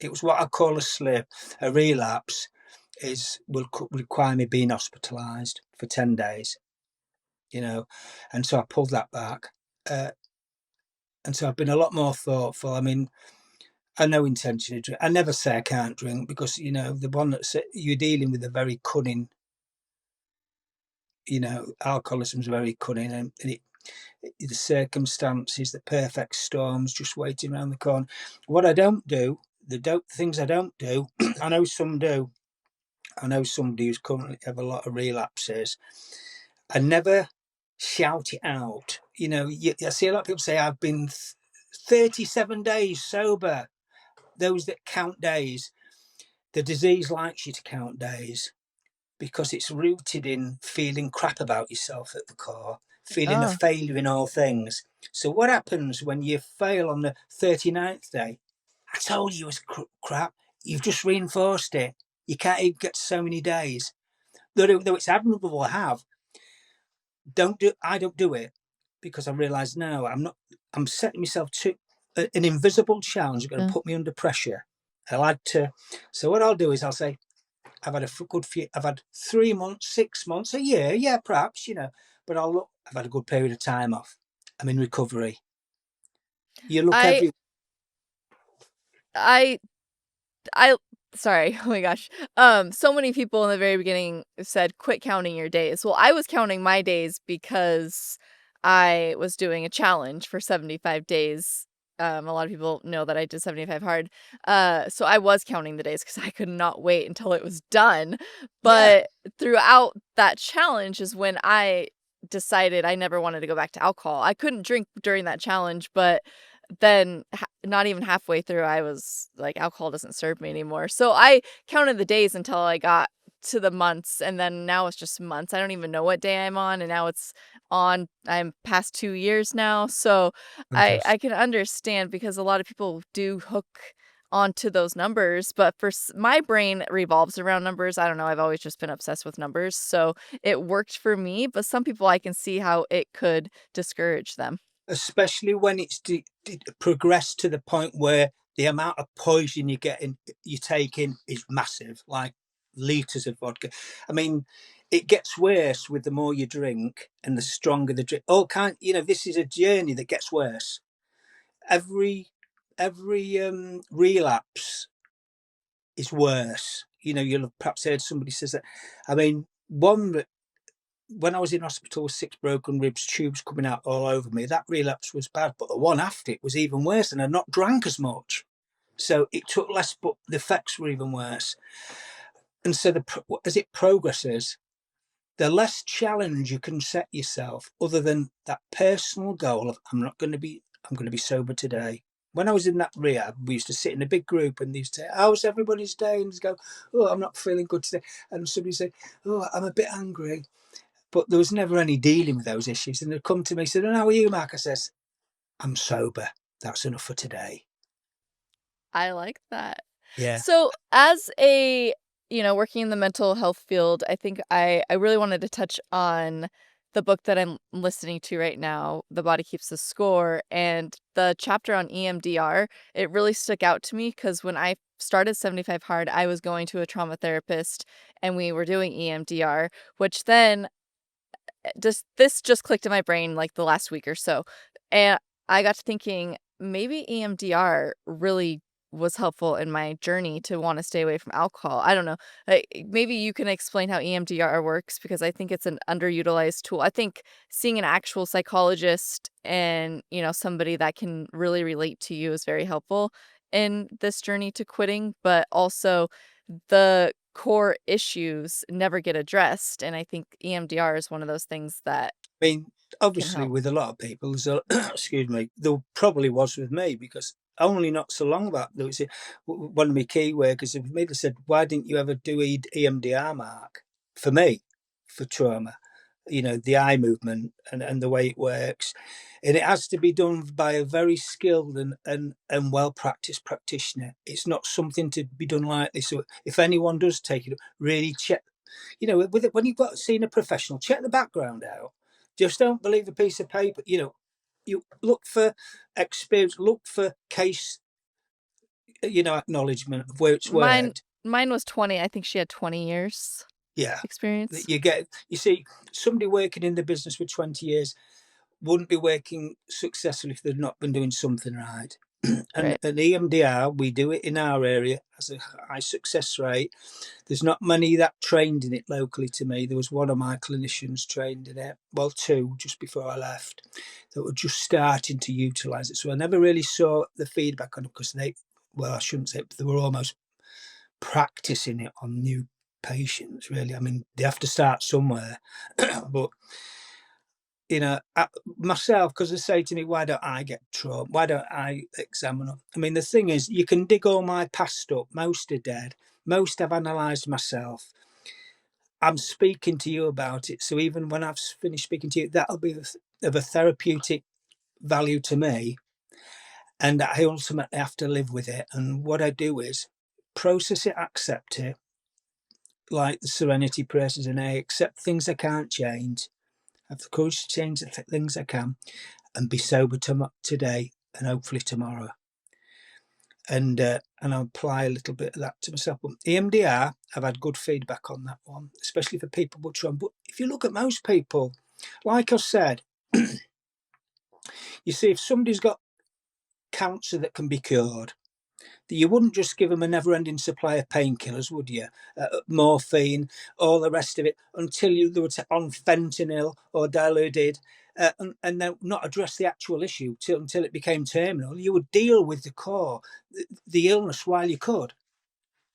It was what I call a slip. A relapse will require me being hospitalised for 10 days, and so I pulled that back. And so I've been a lot more thoughtful. I mean, I no intention to drink. I never say I can't drink because, the one that you're dealing with a very cunning, alcoholism is very cunning, and the circumstances, the perfect storms just waiting around the corner. What I don't do, the things I don't do. I know some do. I know somebody who's currently have a lot of relapses. I never shout it out. You know, I see a lot of people say, I've been 37 days sober. Those that count days, the disease likes you to count days because it's rooted in feeling crap about yourself at the core, feeling a Oh, failure in all things. So what happens when you fail on the 39th day? I told you it was crap. You've just reinforced it. You can't even get to so many days. Though it's admirable to have, I don't do it because I realise now I'm setting myself to an invisible challenge going to yeah. put me under pressure. I like to, so what I'll do is I'll say, I've had a good few, I've had 3 months, 6 months, a year, yeah, perhaps, but I've had a good period of time off. I'm in recovery. You look I every, I I sorry. Oh my gosh. So many people in the very beginning said quit counting your days. Well, I was counting my days because I was doing a challenge for 75 days. A lot of people know that I did 75 hard. So I was counting the days because I could not wait until it was done. yeah, But throughout that challenge is when I decided I never wanted to go back to alcohol. I couldn't drink during that challenge, but then not even halfway through, I was like, alcohol doesn't serve me anymore. So I counted the days until I got to the months, and then now it's just months. I don't even know what day I'm on, and now I'm past 2 years now. So I fantastic. can understand because a lot of people do hook onto those numbers, but my brain revolves around numbers. I don't know. I've always just been obsessed with numbers, so it worked for me. But some people, I can see how it could discourage them. Especially when it's progressed to the point where the amount of poison you're taking is massive, like liters of vodka. I mean, it gets worse with the more you drink and the stronger the drink. This is a journey that gets worse. Every relapse is worse. You'll have perhaps heard somebody says that. I mean, when I was in hospital with 6 broken ribs, tubes coming out all over me, that relapse was bad. But the one after it was even worse, and I'd not drank as much. So it took less, but the effects were even worse. And so as it progresses, the less challenge you can set yourself, other than that personal goal of I'm going to be sober today. When I was in that rehab, we used to sit in a big group and they used to say, how's everybody's day? And go, oh, I'm not feeling good today. And somebody say, oh, I'm a bit angry. But there was never any dealing with those issues. And they'd come to me and said, oh, how are you, Mark? I says, I'm sober. That's enough for today. I like that. Yeah. So, as working in the mental health field, I think I really wanted to touch on the book that I'm listening to right now, The Body Keeps the Score, and the chapter on EMDR. It really stuck out to me because when I started 75 Hard, I was going to a trauma therapist and we were doing EMDR, which then this just clicked in my brain like the last week or so. And I got to thinking maybe EMDR really was helpful in my journey to want to stay away from alcohol. I don't know. Maybe you can explain how EMDR works because I think it's an underutilized tool. I think seeing an actual psychologist and, somebody that can really relate to you is very helpful in this journey to quitting, but also the core issues never get addressed, and I think EMDR is one of those things that I mean, can obviously, help. with a lot of people, excuse me, there probably was with me because only not so long back, there was one of my key workers with me that said, why didn't you ever do EMDR, Mark? For me, for trauma, the eye movement and the way it works. And it has to be done by a very skilled and well practiced practitioner. It's not something to be done lightly. So if anyone does take it, really check, when you've got seen a professional, check the background out. Just don't believe a piece of paper. You look for experience, look for case, acknowledgement of where it's Mine worked. mine was 20. I think she had 20 years Yeah, experience. you see, somebody working in the business for 20 years wouldn't be working successfully if they'd not been doing something right. And Right. an EMDR, we do it in our area as a high success rate. There's not many that trained in it locally to me. There was one of my clinicians trained in it, well, two just before I left, that were just starting to utilise it. So I never really saw the feedback on it because well, I shouldn't say, but they were almost practicing it on new patients, really. I mean, they have to start somewhere. But, you know, myself, because they say to me, why don't I get trauma? Why don't I examine them? I mean, the thing is, you can dig all my past up. Most are dead. Most I've analysed myself. I'm speaking to you about it. So even when I've finished speaking to you, that'll be of a therapeutic value to me. And I ultimately have to live with it. And what I do is process it, accept it, like the serenity process, and I accept things I can't change. Have the courage to change the things I can, and be sober today and hopefully tomorrow. And I apply a little bit of that to myself. But EMDR, I've had good feedback on that one, especially for people with trauma. But if you look at most people, like I said, you see, if somebody's got cancer that can be cured, you wouldn't just give them a never-ending supply of painkillers, would you? Morphine, all the rest of it, until they were on fentanyl or diluted, and then not address the actual issue until it became terminal. You would deal with the core, the illness, while you could.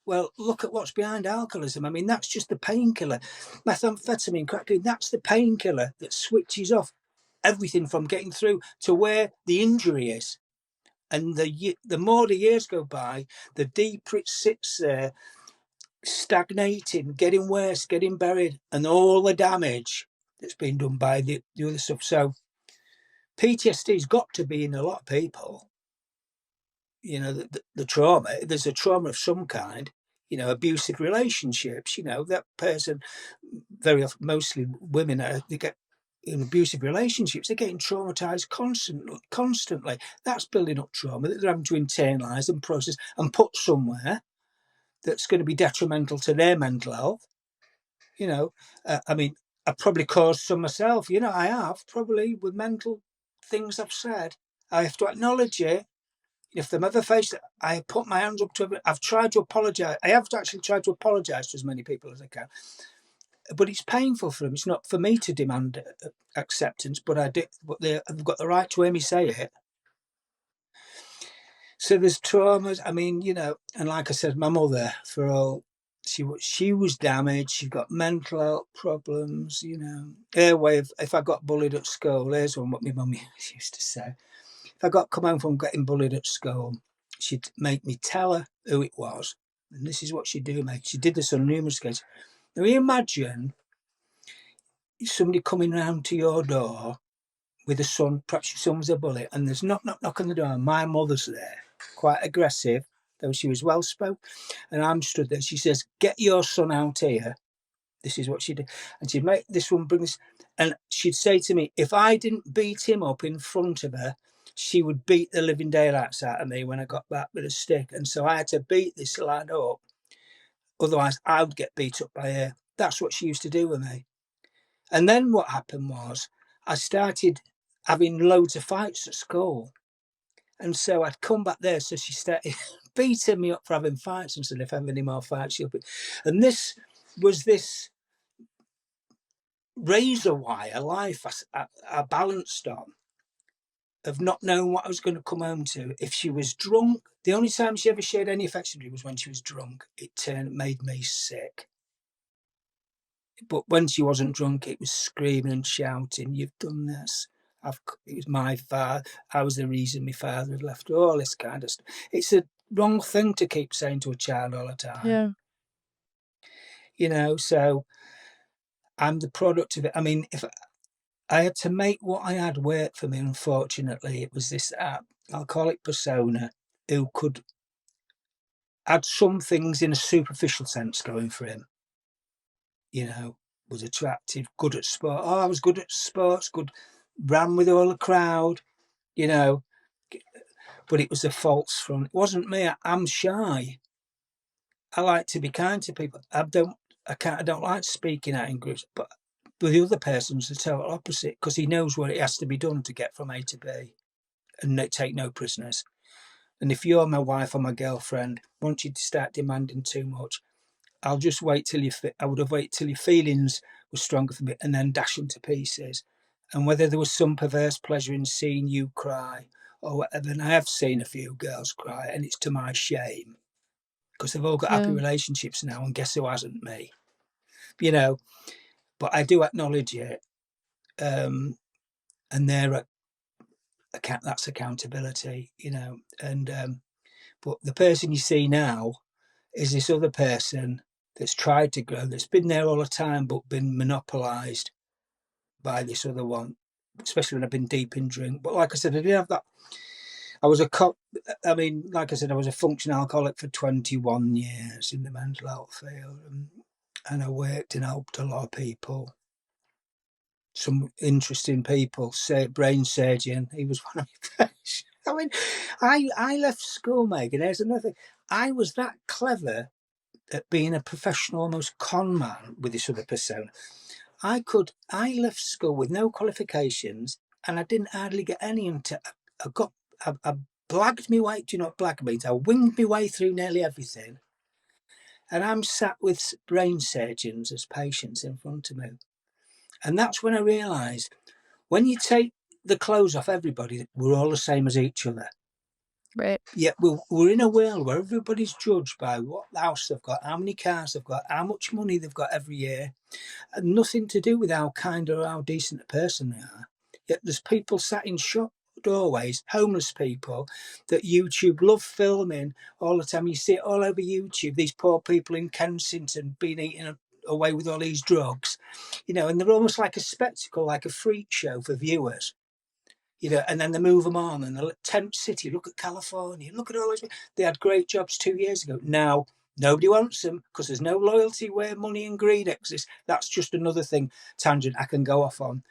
Well, look at what's behind alcoholism. I mean, that's just the painkiller. Methamphetamine, cocaine, that's the painkiller that switches off everything from getting through to where the injury is. And the more the years go by, the deeper it sits there, stagnating, getting worse, getting buried, and all the damage that's been done by the other stuff. So PTSD's got to be in a lot of people. You know, the trauma, there's a trauma of some kind, you know, abusive relationships, you know, that person, very often, mostly women, they get in abusive relationships, they're getting traumatized constantly. That's building up trauma that they're having to internalize and process and put somewhere that's going to be detrimental to their mental health. You know, I mean, I probably caused some myself. You know, I have probably with mental things I've said. I have to acknowledge it. If they've ever faced it, I put my hands up to it. I've tried to apologise. I have actually tried to apologise to as many people as I can. But it's painful for them. It's not for me to demand acceptance, but I do. But they've got the right to hear me say it. So there's traumas. I mean, you know, and like I said, my mother, for all she was damaged. She got mental health problems. You know, her way of, if I got bullied at school, there's one what my mum used to say. If I come home from getting bullied at school, she'd make me tell her who it was. And this is what she'd do, mate. She did this on numerous occasions. Now, imagine somebody coming round to your door with a son, perhaps your son was a bully, and there's knock on the door, and my mother's there, quite aggressive, though she was well spoken, and I'm stood there. She says, "Get your son out here." This is what she did. And she'd make this one bring this, and she'd say to me, if I didn't beat him up in front of her, she would beat the living daylights out of me when I got back with a stick. And so I had to beat this lad up. Otherwise, I would get beat up by her. That's what she used to do with me. And then what happened was I started having loads of fights at school. And so I'd come back there. So she started beating me up for having fights and said, if I have any more fights, she'll be. And this was this razor wire life I balanced on, of not knowing what I was going to come home to. If she was drunk, the only time she ever shared any affection with me was when she was drunk. It made me sick. But when she wasn't drunk, it was screaming and shouting, "You've done this. It was my father. I was the reason my father had left." All this kind of stuff. It's a wrong thing to keep saying to a child all the time. Yeah. You know, so I'm the product of it. I mean, if I had to make what I had work for me, unfortunately, it was this alcoholic persona who could had some things in a superficial sense going for him. You know, was attractive, good at sport. Oh, I was good at sports, ran with all the crowd, you know. But it was a false front. It wasn't me. I'm shy. I like to be kind to people. I don't like speaking out in groups. But the other person's the total opposite, because he knows what it has to be done to get from A to B and take no prisoners. And if you're my wife or my girlfriend, want you to start demanding too much, I'll just wait till I would have waited till your feelings were stronger for me and then dash them to pieces. And whether there was some perverse pleasure in seeing you cry or whatever. And I have seen a few girls cry, and it's to my shame, because they've all got happy Yeah. relationships now, and guess who hasn't? Me. You know, but I do acknowledge it, and that's accountability, and but the person you see now is this other person that's tried to grow, that's been there all the time, but been monopolized by this other one, especially when I've been deep in drink. But like I said, I didn't have that. I was like I said, I was a functional alcoholic for 21 years in the mental health field, and I worked and helped a lot of people. Some interesting people. Say, brain surgeon. He was one of my friends. I mean, I left school, Megan. There's another thing. I was that clever at being a professional, almost con man with this other persona. I left school with no qualifications, and I didn't hardly get any until I blagged my way. Do you know what blag means? I winged my way through nearly everything. And I'm sat with brain surgeons as patients in front of me. And that's when I realised, when you take the clothes off everybody, we're all the same as each other. Right. Yet we're in a world where everybody's judged by what house they've got, how many cars they've got, how much money they've got every year, and nothing to do with how kind or how decent a person they are. Yet there's people sat in shop doorways, homeless people, that YouTube love filming all the time. You see it all over YouTube, these poor people in Kensington being eaten away with all these drugs, and they're almost like a spectacle, like a freak show for viewers. And then they move them on, and the tent city. Look at California. Look at all those. They had great jobs 2 years ago. Now nobody wants them because there's no loyalty where money and greed exist. That's just another tangent I can go off on,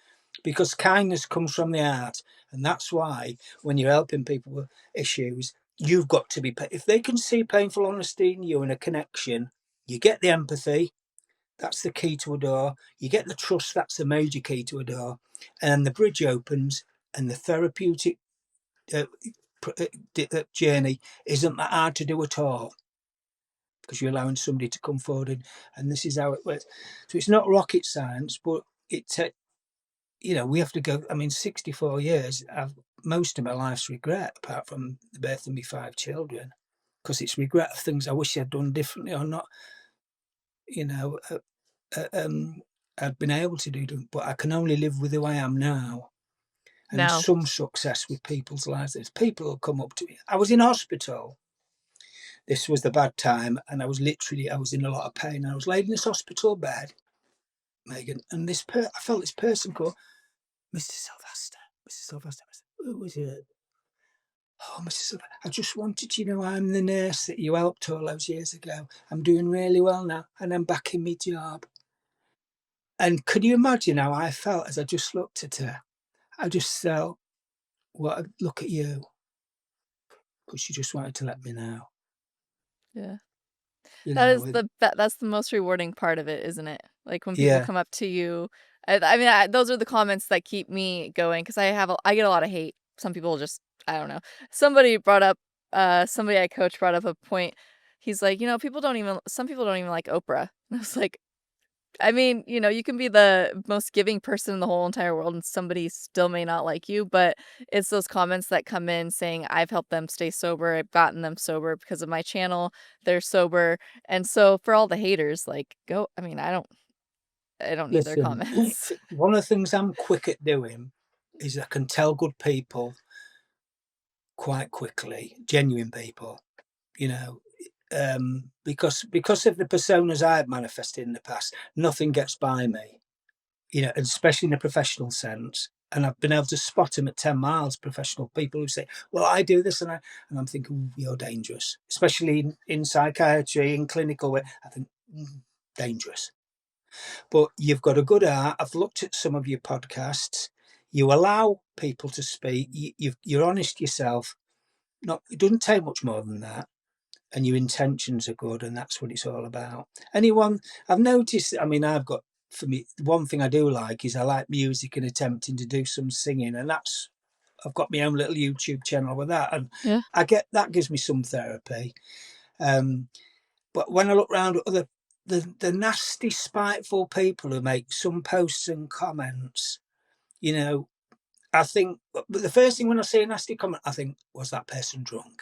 because kindness comes from the heart, and that's why when you're helping people with issues, you've got to be. If they can see painful honesty in you and a connection, you get the empathy. That's the key to a door. You get the trust. That's the major key to a door, and the bridge opens. And the therapeutic journey isn't that hard to do at all, because you're allowing somebody to come forward, and this is how it works. So it's not rocket science, but we have to go. 64 years. Most of my life's regret, apart from the birth of my 5 children, because it's regret of things I wish I'd done differently or not. I'd been able to do, but I can only live with who I am now. And Now. some success with people's lives. There's people who come up to me. I was in hospital. This was the bad time, and I was in a lot of pain. I was laid in this hospital bed, Megan, and I felt this person called Mr. Sylvester. Mr. Sylvester. Who was it? Oh, Mr. Sylvester. I just wanted you to know I'm the nurse that you helped all those years ago. I'm doing really well now, and I'm back in my job. And could you imagine how I felt as I just looked at her? I just felt, look at you. But she just wanted to let me know. Yeah. You That is know, that's the most rewarding part of it, isn't it? Like, when people yeah, come up to you. Those are the comments that keep me going, 'cause I get a lot of hate. Some people just, I don't know. Somebody I coach brought up a point. He's like, some people don't even like Oprah." And I was like, you can be the most giving person in the whole entire world and somebody still may not like you, but it's those comments that come in saying, "I've helped them stay sober. I've gotten them sober because of my channel. They're sober." And so for all the haters, like, go, I don't need their listen, comments. one of the things I'm quick at doing is I can tell good people quite quickly, genuine people, you know, because of the personas I've manifested in the past, nothing gets by me, and especially in a professional sense. And I've been able to spot them at 10 miles, professional people who say, well, I do this, and I'm thinking, you're dangerous, especially in psychiatry, in clinical, where I think, dangerous. But you've got a good heart. I've looked at some of your podcasts. You allow people to speak. You're honest yourself. It doesn't take much more than that. And your intentions are good, and that's what it's all about. I've noticed, for me, one thing I do like is I like music and attempting to do some singing, and I've got my own little YouTube channel with that, and Yeah. that gives me some therapy. But when I look around at the nasty, spiteful people who make some posts and comments, I think the first thing when I see a nasty comment, I think, was that person drunk?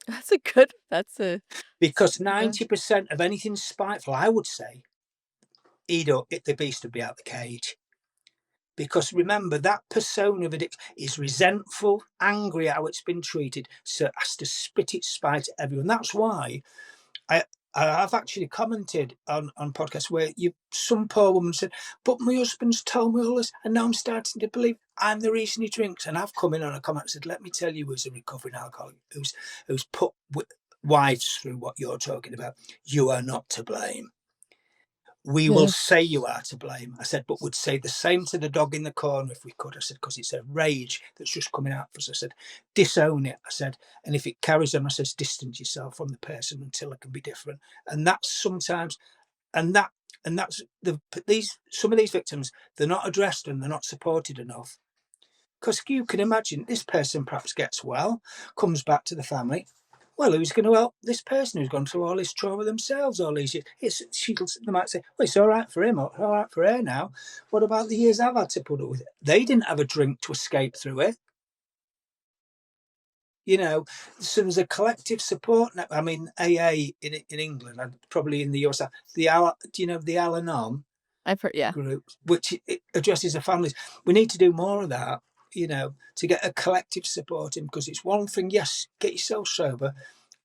That's a Because yeah. 90% of anything spiteful, I would say, the beast would be out the cage. Because remember, that persona of addiction is resentful, angry at how it's been treated, so it has to spit its spite at everyone. That's why I I've actually commented on podcasts where some poor woman said, "But my husband's told me all this, and now I'm starting to believe I'm the reason he drinks." And I've come in on a comment and said, "Let me tell you, as a recovering alcoholic who's put wives through what you're talking about, you are not to blame. We will Yeah. say you are to blame." I said, "But would say the same to the dog in the corner if we could." I said, "Because it's a rage that's just coming out for us." I said, "Disown it." I said, "And if it carries on," I says, "distance yourself from the person until it can be different." And that's sometimes, and that, and that's some of these victims, they're not addressed and they're not supported enough. Because you can imagine this person perhaps gets well, comes back to the family. Well, who's going to help this person who's gone through all this trauma themselves all these years? They might say, "Well, it's all right for him, or all right for her now. What about the years I've had to put up with it?" They didn't have a drink to escape through it. So there's a collective support net. I mean, AA in England and probably in the US, do you know the Al-Anon I've heard, yeah. group, which it addresses the families? We need to do more of that, to get a collective support in, because it's one thing, yes, get yourself sober.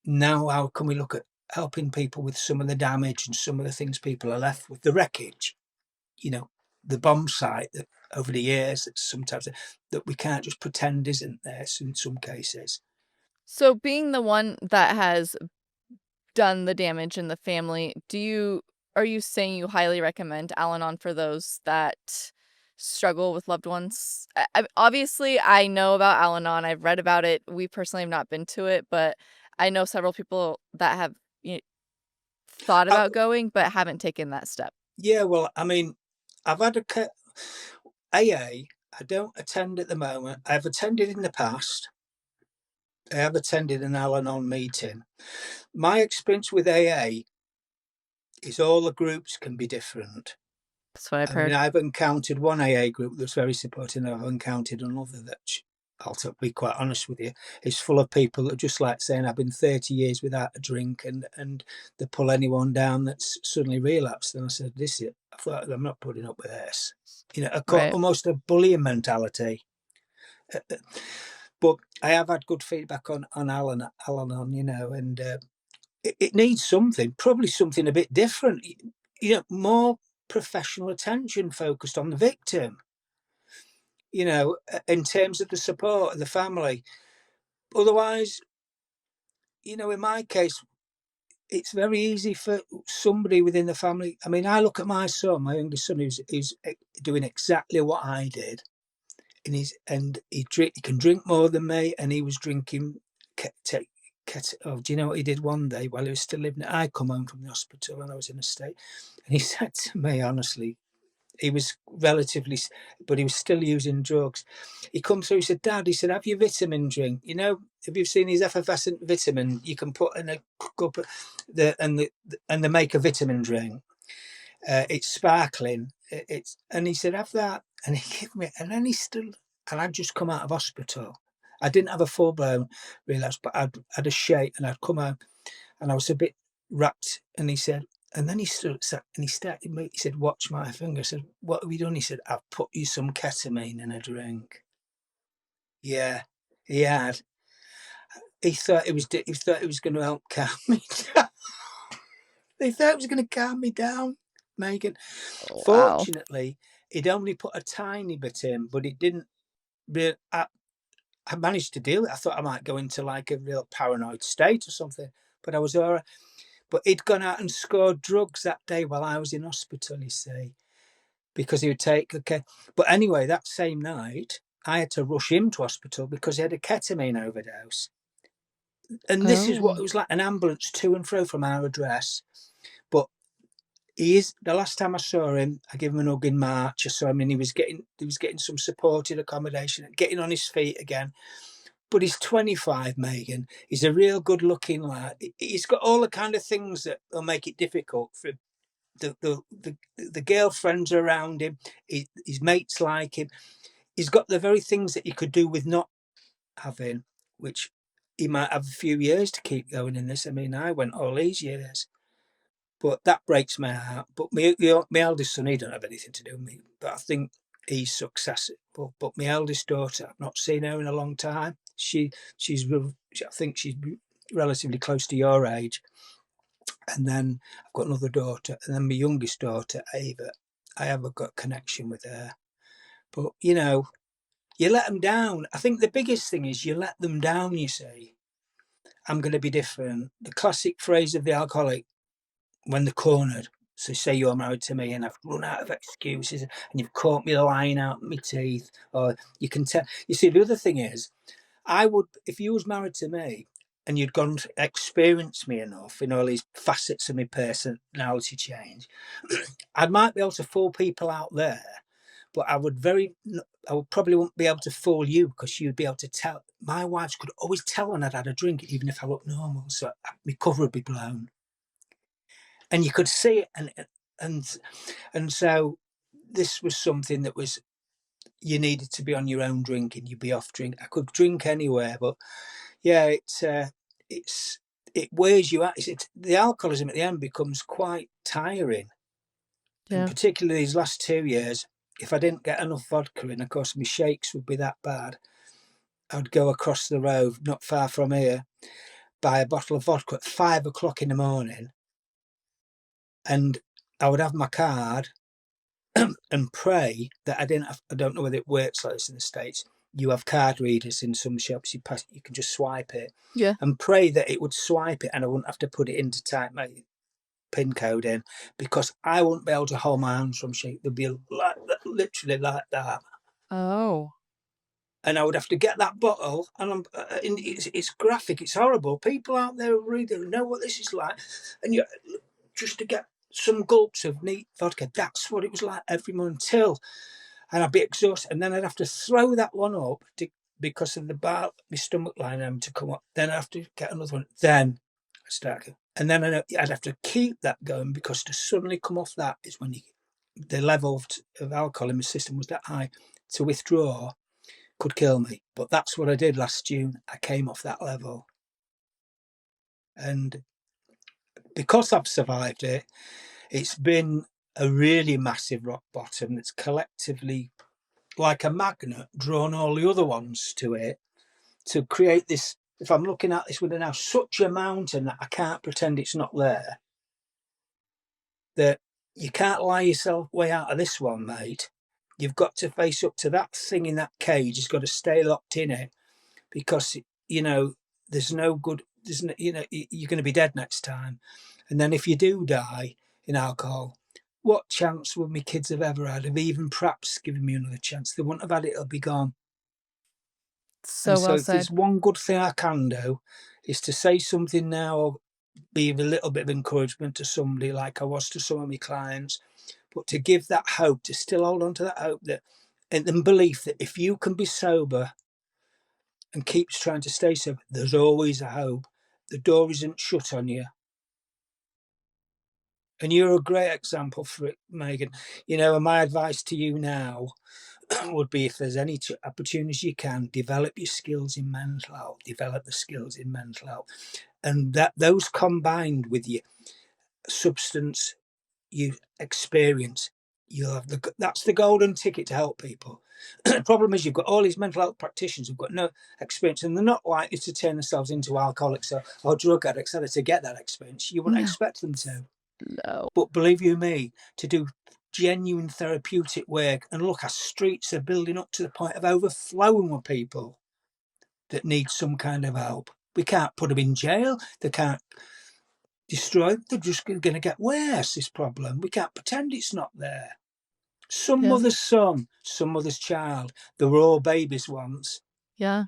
Now, how can we look at helping people with some of the damage and some of the things people are left with, the wreckage, the bomb site that over the years that sometimes that we can't just pretend isn't there in some cases. So being the one that has done the damage in the family, are you saying you highly recommend Al-Anon for those that struggle with loved ones? Obviously, I know about Al-Anon. I've read about it. We personally have not been to it, but I know several people that have thought Uh, about going, but haven't taken that step. yeah, well, I mean, I've had AA. I don't attend at the moment. I've attended in the past. I have attended an Al-Anon meeting. My experience with AA is all the groups can be different. That's what I've I mean, heard. I've encountered one AA group that's very supportive, and I've encountered another that, be quite honest with you, is full of people that are just like saying, "I've been 30 years without a drink," and they pull anyone down that's suddenly relapsed. And I said, I thought, I'm not putting up with this. Right. Almost a bullying mentality. But I have had good feedback on Al-Anon, and it needs something, probably something a bit different, more professional attention focused on the victim, in terms of the support of the family. Otherwise, in my case, it's very easy for somebody within the family. I mean, I look at my son, my youngest son, who's doing exactly what I did, and he can drink more than me, and he was drinking. Do you know what he did one day while he was still living? I come home from the hospital and I was in a state, and he said to me, honestly, he was but he was still using drugs. He comes through, he said, "Dad," he said, "have your vitamin drink. Have you seen these effervescent vitamin you can put in a cup, and they make a vitamin drink. It's sparkling. And he said, have that." And he gave me, and then he still, and I'd just come out of hospital. I didn't have a full blown relapse, but I'd had a shake, and I'd come out, and I was a bit wrapped. And he said, and then he stood and he started. He said, "Watch my finger." I said, "What have you done?" He said, "I've put you some ketamine in a drink." Yeah, he had. He thought it was. He thought it was going to help calm me down. He thought it was going to calm me down, Megan. Oh, wow. Fortunately, he'd only put a tiny bit in, but it didn't. I managed to deal with it. I thought I might go into like a real paranoid state or something, but I was all right. But he'd gone out and scored drugs that day while I was in hospital, you see, because he would take okay. But anyway, that same night, I had to rush him to hospital because he had a ketamine overdose. And this is what Oh. it was like, an ambulance to and fro from our address. But he is, the last time I saw him, I gave him an hug in March. I saw him, and he was getting some supported accommodation, getting on his feet again. But he's 25, Megan. He's a real good looking lad. He's got all the kind of things that will make it difficult for the girlfriends around him. His mates like him. he's got the very things that you could do with not having, which he might have a few years to keep going in this. I mean, I went all these years, but that breaks my heart. But my eldest son, he don't have anything to do with me, but I think he's successful. But my eldest daughter, I've not seen her in a long time. I think she's relatively close to your age. And then I've got another daughter, and then my youngest daughter, Ava. I haven't got a connection with her. But, you know, you let them down. I think the biggest thing is you let them down, you see. I'm going to be different. The classic phrase of the alcoholic when they're cornered. So say you're married to me and I've run out of excuses and you've caught me lying out my teeth, or you can tell. You see, the other thing is, I would, if you was married to me and you'd gone to experience me enough in all these facets of my personality change, I might be able to fool people out there, but I would probably won't be able to fool you, because you'd be able to tell. My wives could always tell when I'd had a drink, even if I looked normal. So my cover would be blown, and you could see it. And so this was something that was, you needed to be on your own drinking. You'd be off drink. I could drink anywhere, but yeah, it wears you out. The alcoholism at the end becomes quite tiring, and Yeah. particularly these last 2 years. If I didn't get enough vodka in, of course, my shakes would be that bad. I'd go across the road, not far from here, buy a bottle of vodka at 5 o'clock in the morning, and I would have my card and pray that I didn't have, I don't know whether it works like this in the States. You have card readers in some shops, you can just swipe it, Yeah. and pray that it would swipe it and I wouldn't have to put it in to type my PIN code in, because I wouldn't be able to hold my hands from shake. They'd be like, literally like that. Oh. And I would have to get that bottle, and it's graphic, it's horrible. People out there who read it know what this is like, and you just to get some gulps of neat vodka. That's what it was like every month and I'd be exhausted, and then I'd have to throw that one up because of the bar, my stomach line having to come up. Then I'd have to get another one. Then I start, and then I'd have to keep that going, because to suddenly come off that is when the level of alcohol in my system was that high. To withdraw could kill me. But that's what I did last June. I came off that level. And because I've survived it, it's been a really massive rock bottom that's collectively, like a magnet, drawn all the other ones to it to create this. If I'm looking at this with now such a mountain that I can't pretend it's not there, that you can't lie yourself way out of this one, mate. You've got to face up to that thing in that cage. You've got to stay locked in it, because there's no good. There's no, you're going to be dead next time. And then if you do die in alcohol, what chance would my kids have ever had of even perhaps giving me another chance? They wouldn't have had it. It'll be gone. So And so well if said. there's one good thing I can do, is to say something now, or be a little bit of encouragement to somebody, like I was to some of my clients, but to give that hope, to still hold on to that hope, that and the belief that if you can be sober and keeps trying to stay sober, there's always a hope. The door isn't shut on you. And you're a great example for it, Megan. And my advice to you now would be, if there's any opportunities you can, develop your skills in mental health, develop the skills in mental health. And that those combined with your substance you experience, you'll have that's the golden ticket to help people. The problem is you've got all these mental health practitioners who've got no experience, and they're not likely to turn themselves into alcoholics or drug addicts to get that experience. You wouldn't No. expect them to. No. But believe you me, to do genuine therapeutic work, and look, our streets are building up to the point of overflowing with people that need some kind of help. We can't put them in jail. They can't destroy. They're just going to get worse, this problem. We can't pretend it's not there. Some Yeah. mother's son, some mother's child. They were all babies once. Yeah.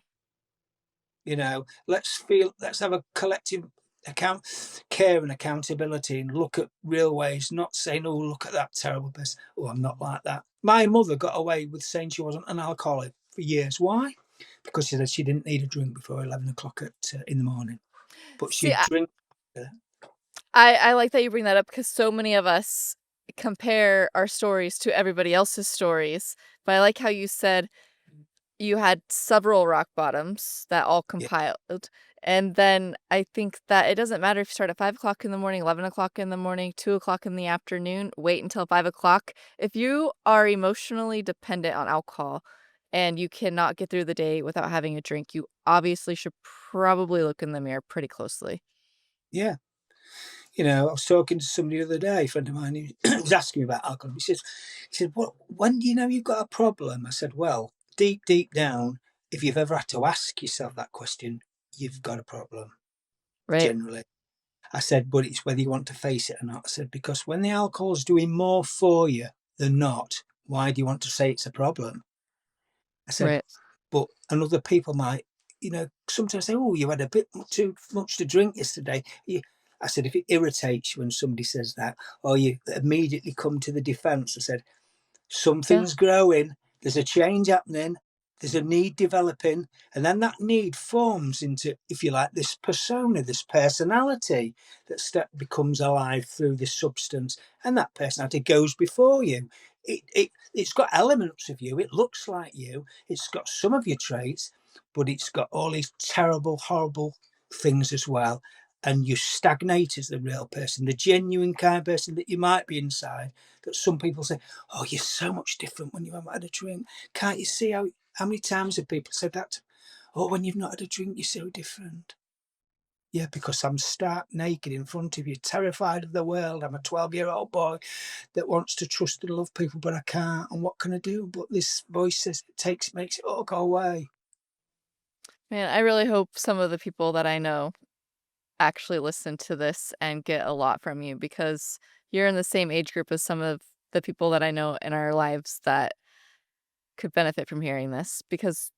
Let's have a collective care and accountability, and look at real ways, not saying, oh, look at that terrible person. Oh, I'm not like that. My mother got away with saying she wasn't an alcoholic for years. Why? Because she said she didn't need a drink before 11 o'clock in the morning. But See, she'd drink. I like that you bring that up, because so many of us compare our stories to everybody else's stories. But I like how you said you had several rock bottoms that all Yeah. compiled. And then I think that it doesn't matter if you start at 5 o'clock in the morning, 11 o'clock in the morning, 2 o'clock in the afternoon, wait until 5 o'clock. If you are emotionally dependent on alcohol and you cannot get through the day without having a drink, you obviously should probably look in the mirror pretty closely. Yeah. I was talking to somebody the other day, a friend of mine, who was asking me about alcohol. He said, "What? When do you know you've got a problem?" I said, "Well, deep down, if you've ever had to ask yourself that question, you've got a problem. Right. Generally." I said, "But it's whether you want to face it or not." I said, "Because when the alcohol's doing more for you than not, why do you want to say it's a problem?" I said, Right. "But and other people might, sometimes say, oh, you had a bit too much to drink yesterday." I said, if it irritates you when somebody says that, or you immediately come to the defense, I said, Yeah. something's growing, there's a change happening, there's a need developing, and then that need forms into, if you like, this persona, this personality becomes alive through this substance, and that personality goes before you. It's got elements of you, it looks like you, it's got some of your traits, but it's got all these terrible, horrible things as well. And you stagnate as the real person, the genuine kind of person that you might be inside, that some people say, "Oh, you're so much different when you haven't had a drink. Can't you see how many times have people said that? Oh, when you've not had a drink, you're so different." Yeah, because I'm stark naked in front of you, terrified of the world. I'm a 12-year-old boy that wants to trust and love people, but I can't. And what can I do? But this voice says makes it all go away. Man, I really hope some of the people that I know actually listen to this and get a lot from you because you're in the same age group as some of the people that I know in our lives that could benefit from hearing this because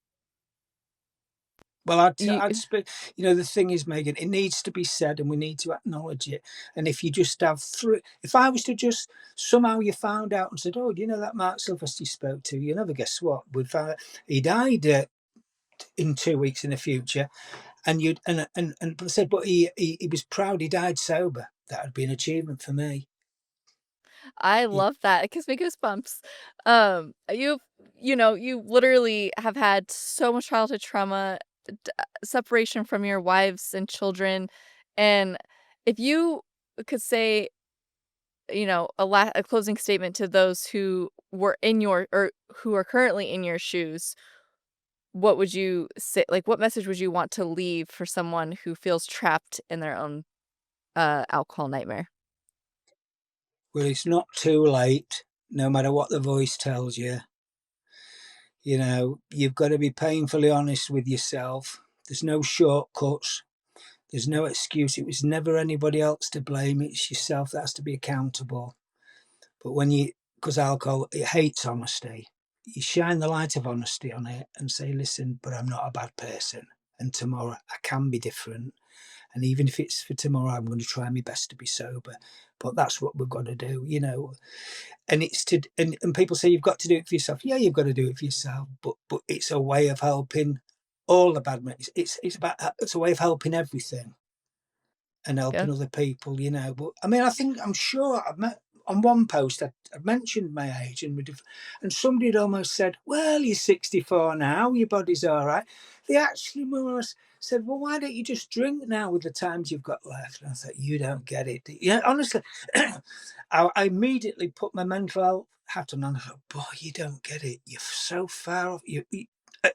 Well, you I'd speak. The thing is, Megan, it needs to be said, and we need to acknowledge it. And if you just have three, if I was to just somehow you found out and said, "Oh, do you know that Mark Sylvester you spoke to? You never guess what? We found out he died in 2 weeks in the future." And you'd and said, "But he was proud. He died sober." That would be an achievement for me. I Yeah. love that. It gives me goosebumps. You literally have had so much childhood trauma, separation from your wives and children, and if you could say, a closing statement to those who were in your or who are currently in your shoes, what would you say? Like, what message would you want to leave for someone who feels trapped in their own alcohol nightmare? Well, it's not too late. No matter what the voice tells you, you've got to be painfully honest with yourself. There's no shortcuts. There's no excuse. It was never anybody else to blame. It's yourself that has to be accountable. But because alcohol, it hates honesty. You shine the light of honesty on it and say, listen, but I'm not a bad person. And tomorrow I can be different. And even if it's for tomorrow, I'm going to try my best to be sober. But that's what we've got to do. And and people say you've got to do it for yourself. Yeah, you've got to do it for yourself. But it's a way of helping all the bad men. It's a way of helping everything and Yeah. helping other people. But I mean, I'm sure I've met on one post I mentioned my age and somebody had almost said, "Well, you're 64 now, your body's all right." They actually more or less said, "Well, why don't you just drink now with the times you've got left?" And I thought, you don't get it. Yeah, honestly, I immediately put my mental health hat on and I thought, boy, you don't get it. You're so far off.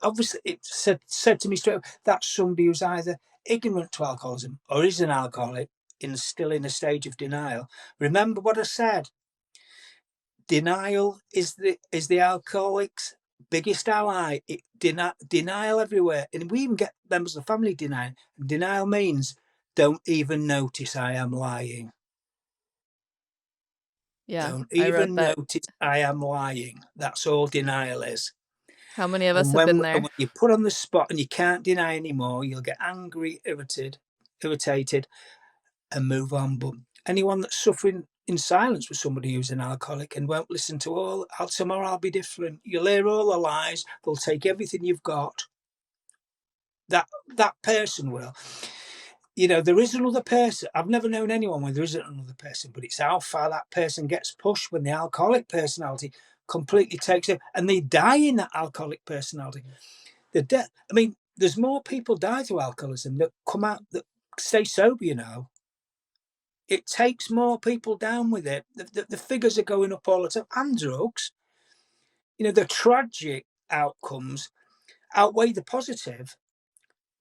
Obviously, it said to me straight away, that's somebody who's either ignorant to alcoholism or is an alcoholic still in a stage of denial. Remember what I said. Denial is the alcoholic's biggest ally. Denial everywhere, and we even get members of the family denying. Denial means don't even notice I am lying. Yeah, Don't I wrote even that. notice I am lying. That's all denial is. How many of us And have when been when there? you put on the spot and you can't deny anymore, you'll get angry, irritated, and move on. But anyone that's suffering in silence with somebody who's an alcoholic and won't listen to tomorrow I'll be different. You'll hear all the lies. They'll take everything you've got. That person will. you know, there is another person. I've never known anyone where there isn't another person, but it's how far that person gets pushed when the alcoholic personality completely takes it, and they die in that alcoholic personality. The death. I mean, there's more people die through alcoholism that come out that stay sober. You know, it takes more people down with it. The figures are going up all the time. And drugs. You know, the tragic outcomes outweigh the positive.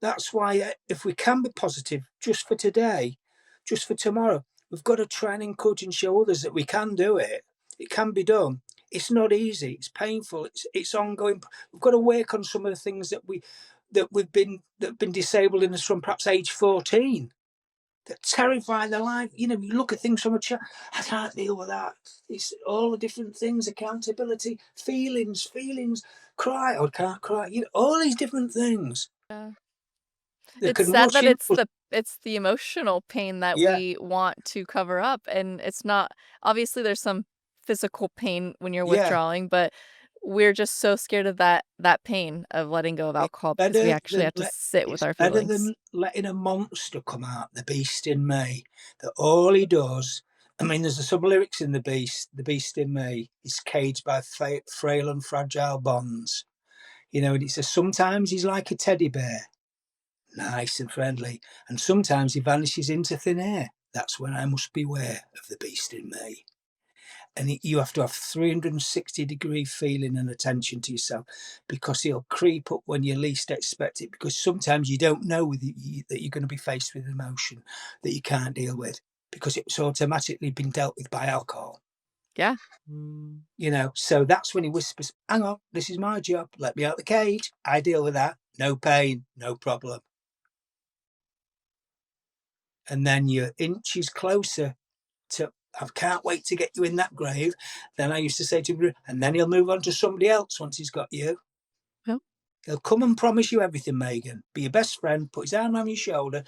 That's why if we can be positive just for today, just for tomorrow, we've got to try and encourage and show others that we can do it. It can be done. It's not easy. It's painful. It's ongoing. We've got to work on some of the things that we've been disabling us from perhaps age 14 that terrify their life. You know, you look at things from a child. I can't deal with that. It's all the different things: accountability, feelings, cry or can't cry. You know, all these different things. Yeah. They It's can sad rush that in. it's the emotional pain that Yeah, we want to cover up, and it's not obviously, there's some physical pain when you're yeah. withdrawing, but we're just so scared of that pain of letting go of It's alcohol because we better actually have to sit with it's our better feelings. than letting a monster come out, the beast in me. That all he does. I mean, there's some lyrics in the beast in me is caged by frail and fragile bonds. You know, and it says sometimes he's like a teddy bear, nice and friendly, and sometimes he vanishes into thin air. That's when I must beware of the beast in me. And you have to have 360-degree feeling and attention to yourself, because he'll creep up when you least expect it, because sometimes you don't know that you're going to be faced with an emotion that you can't deal with because it's automatically been dealt with by alcohol. Yeah. You know, so that's when he whispers, hang on, this is my job, let me out the cage, I deal with that, no pain, no problem. And then you're inches closer to, I can't wait to get you in that grave. Then I used to say to him, and then he'll move on to somebody else once he's got you. Well, He'll come and promise you everything, Megan. Be your best friend, put his arm on your shoulder.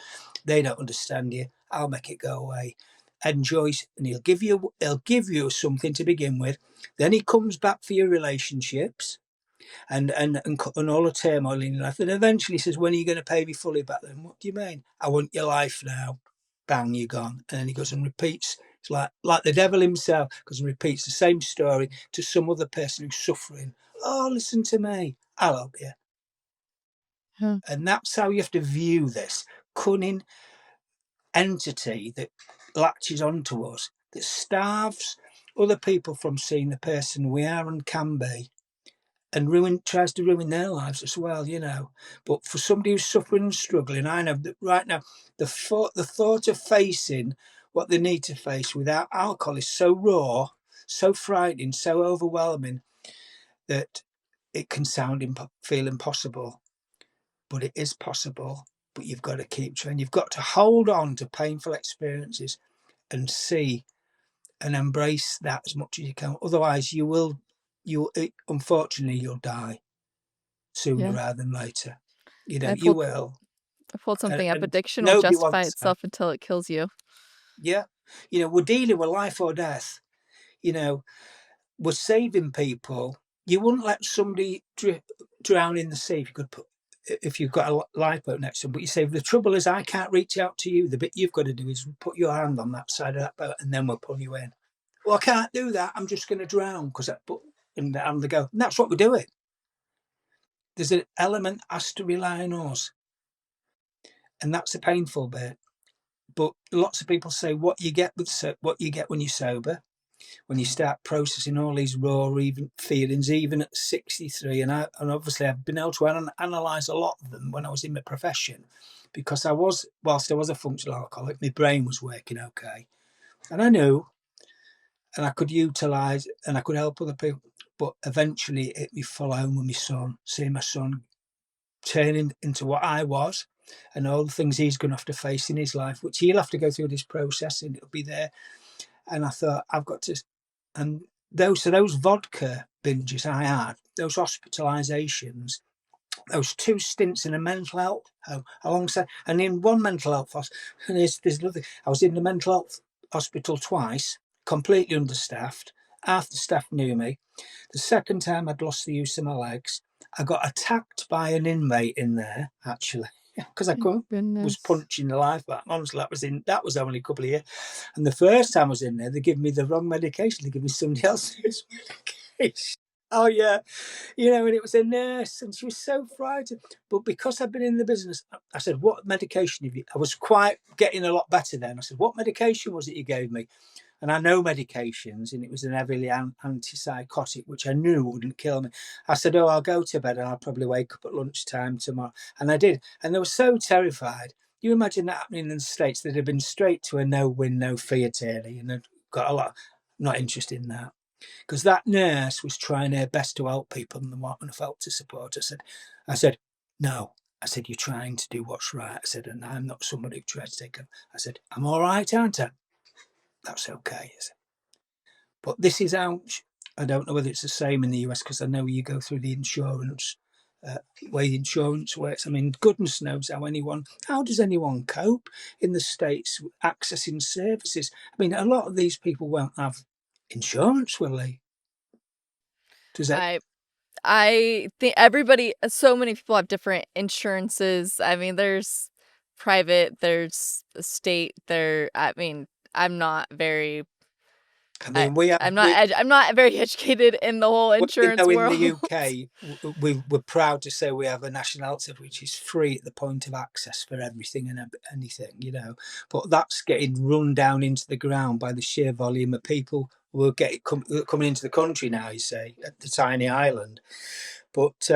They don't understand you. I'll make it go away. Enjoy, and he'll give you something to begin with. Then he comes back for your relationships and all the turmoil in your life. And eventually says, when are you going to pay me fully back then? What do you mean? I want your life now. Bang, you're gone. And then he goes and repeats. It's like the devil himself goes and repeats the same story to some other person who's suffering. Oh, listen to me. I'll help you. huh. And that's how you have to view this cunning entity that latches onto us, that starves other people from seeing the person we are and can be, and tries to ruin their lives as well, you know. But for somebody who's suffering and struggling, I know that right now the thought of facing what they need to face without alcohol is so raw, so frightening, so overwhelming that it can feel impossible. But it is possible. But you've got to keep trying. You've got to hold on to painful experiences and see and embrace that as much as you can. Otherwise, unfortunately, you'll die sooner Yeah. rather than later. You know, I you pulled will. I pulled something up. And Addiction will nobody justify wants that. itself until it kills you. Yeah. You know, we're dealing with life or death. You know, we're saving people. You wouldn't let somebody drown in the sea if you've got a lifeboat next to them. But you say, the trouble is, I can't reach out to you. The bit you've got to do is put your hand on that side of that boat and then we'll pull you in. Well, I can't do that. I'm just going to drown because I put in the hand to go. And that's what we're doing. There's an element has to rely on us. And that's the painful bit. But lots of people say what you get when you're sober, when you start processing all these raw even feelings, even at 63. And obviously I've been able to analyse a lot of them when I was in my profession, because whilst I was a functional alcoholic, my brain was working okay. And I knew, and I could utilise and I could help other people. But eventually it hit me full home with my son, seeing my son turning into what I was and all the things he's going to have to face in his life, which he'll have to go through this process and it'll be there. And I thought, I've got to, and those vodka binges I had, those hospitalizations, those 2 stints in a mental health home alongside, and in one mental health hospital, and there's another, I was in the mental health hospital twice, completely understaffed. Half the staff knew me. The second time I'd lost the use of my legs. I got attacked by an inmate in there, actually. because I My was goodness. punching the life back. Honestly, that was only a couple of years. And the first time I was in there, they gave me the wrong medication. They gave me somebody else's medication. Oh yeah, and it was a nurse, and she was so frightened. But because I've been in the business, I said, "What medication have you?" I was quite getting a lot better then. I said, "What medication was it you gave me?" And I know medications, and it was an heavily antipsychotic, which I knew wouldn't kill me. I said, "Oh, I'll go to bed, and I'll probably wake up at lunchtime tomorrow." And I did, and they were so terrified. You imagine that happening in the States? They'd have been straight to a no-win, no-fear theory, and they'd got a lot. Not interested in that, because that nurse was trying her best to help people and what I felt to support. I said, no. I said, you're trying to do what's right. I said, and I'm not somebody who tries to take them. I said, I'm all right, aren't I? That's okay. But this is ouch. I don't know whether it's the same in the US because I know you go through the insurance way the insurance works. I mean, goodness knows how does anyone cope in the States accessing services? I mean, a lot of these people won't have insurance, will they? Does that I I think everybody so many people have different insurances. I mean, there's private, there's state, I mean, I'm not very I mean, we have I'm not very educated in the whole insurance in the world. UK, we're proud to say we have a national health service which is free at the point of access for everything and anything. But that's getting run down into the ground by the sheer volume of people who are coming into the country now. You say at the tiny island, but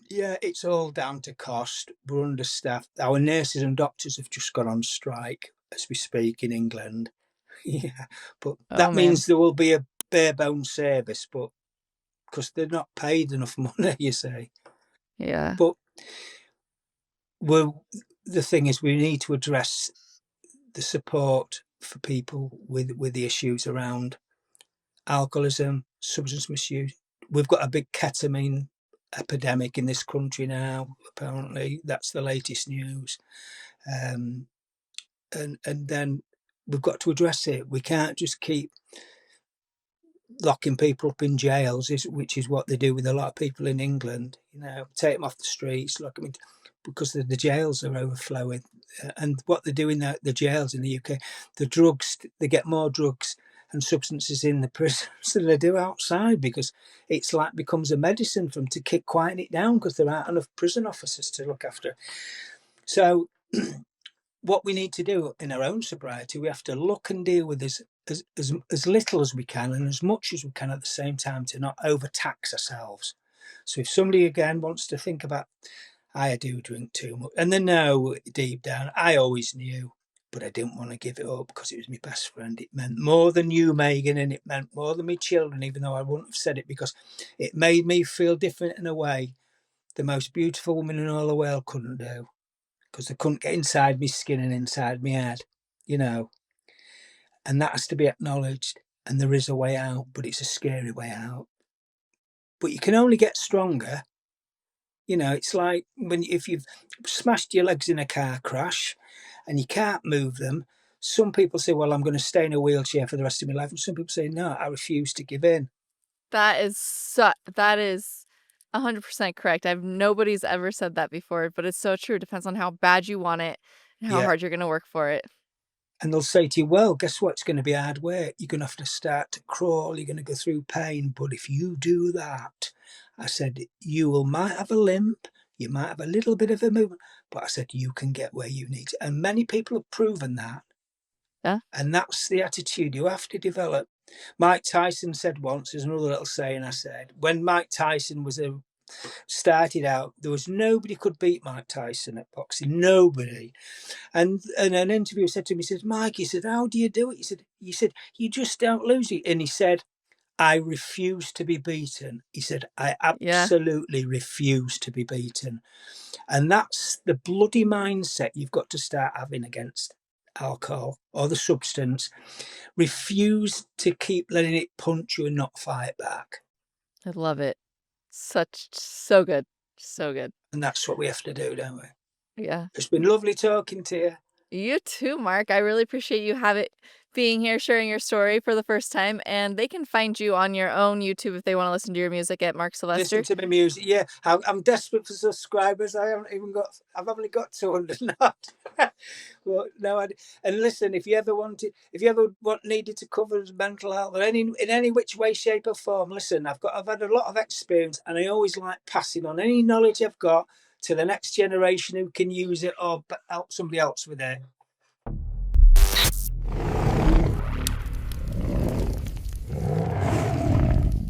yeah, it's all down to cost. We're understaffed. Our nurses and doctors have just gone on strike as we speak in England. Yeah, but Oh, that man. means there will be a bare bones service, but because they're not paid enough money, you say. Yeah. But the thing is, we need to address the support for people with the issues around alcoholism, substance misuse. We've got a big ketamine epidemic in this country now. Apparently, that's the latest news. Um, and then we've got to address it. We can't just keep locking people up in jails, which is what they do with a lot of people in England. Take them off the streets, lock them in, because the jails are overflowing. And what they do in the jails in the UK, the drugs, they get more drugs and substances in the prisons than they do outside, because it's like becomes a medicine for them to quieten it down because there aren't enough prison officers to look after. So what we need to do in our own sobriety, we have to look and deal with this as little as we can and as much as we can at the same time, to not overtax ourselves. So if somebody again wants to think about, I do drink too much, and they know deep down, I always knew, but I didn't want to give it up because it was my best friend. It meant more than you, Megan, and it meant more than my children, even though I wouldn't have said it, because it made me feel different in a way the most beautiful woman in all the world couldn't do, because they couldn't get inside my skin and inside my head, you know, and that has to be acknowledged. And there is a way out, but it's a scary way out. But you can only get stronger. It's like if you've smashed your legs in a car crash and you can't move them. Some people say, well, I'm going to stay in a wheelchair for the rest of my life. And some people say, no, I refuse to give in. That is 100% correct. Nobody's ever said that before, but it's so true. It depends on how bad you want it and how Yeah. hard you're gonna work for it. And they'll say to you, well, guess what? It's going to be hard work. You're going to have to start to crawl. You're going to go through pain. But if you do that, I said, might have a limp. You might have a little bit of a movement. But I said, you can get where you need to. And many people have proven that. Yeah. And that's the attitude you have to develop. Mike Tyson said once, there's another little saying I said, when Mike Tyson started out, there was nobody could beat Mike Tyson at boxing. Nobody. And an interviewer said to me, he said, Mike, he said, how do you do it? He said, you just don't lose it. And he said, I refuse to be beaten. He said, I Yeah. absolutely refuse to be beaten. And that's the bloody mindset you've got to start having against alcohol or the substance. Refuse to keep letting it punch you and not fight back. I love it. So good. So good. And that's what we have to do, don't we? Yeah. It's been lovely talking to you. You too, Mark. I really appreciate you being here, sharing your story for the first time. And they can find you on your own YouTube if they want to listen to your music at Mark Sylvester. Listen to my music. Yeah, I'm desperate for subscribers. I've only got 200 now. Well, no, and listen, if you ever needed to cover mental health or in any which way, shape, or form, listen, I've had a lot of experience, and I always like passing on any knowledge I've got to the next generation who can use it or help somebody else with it.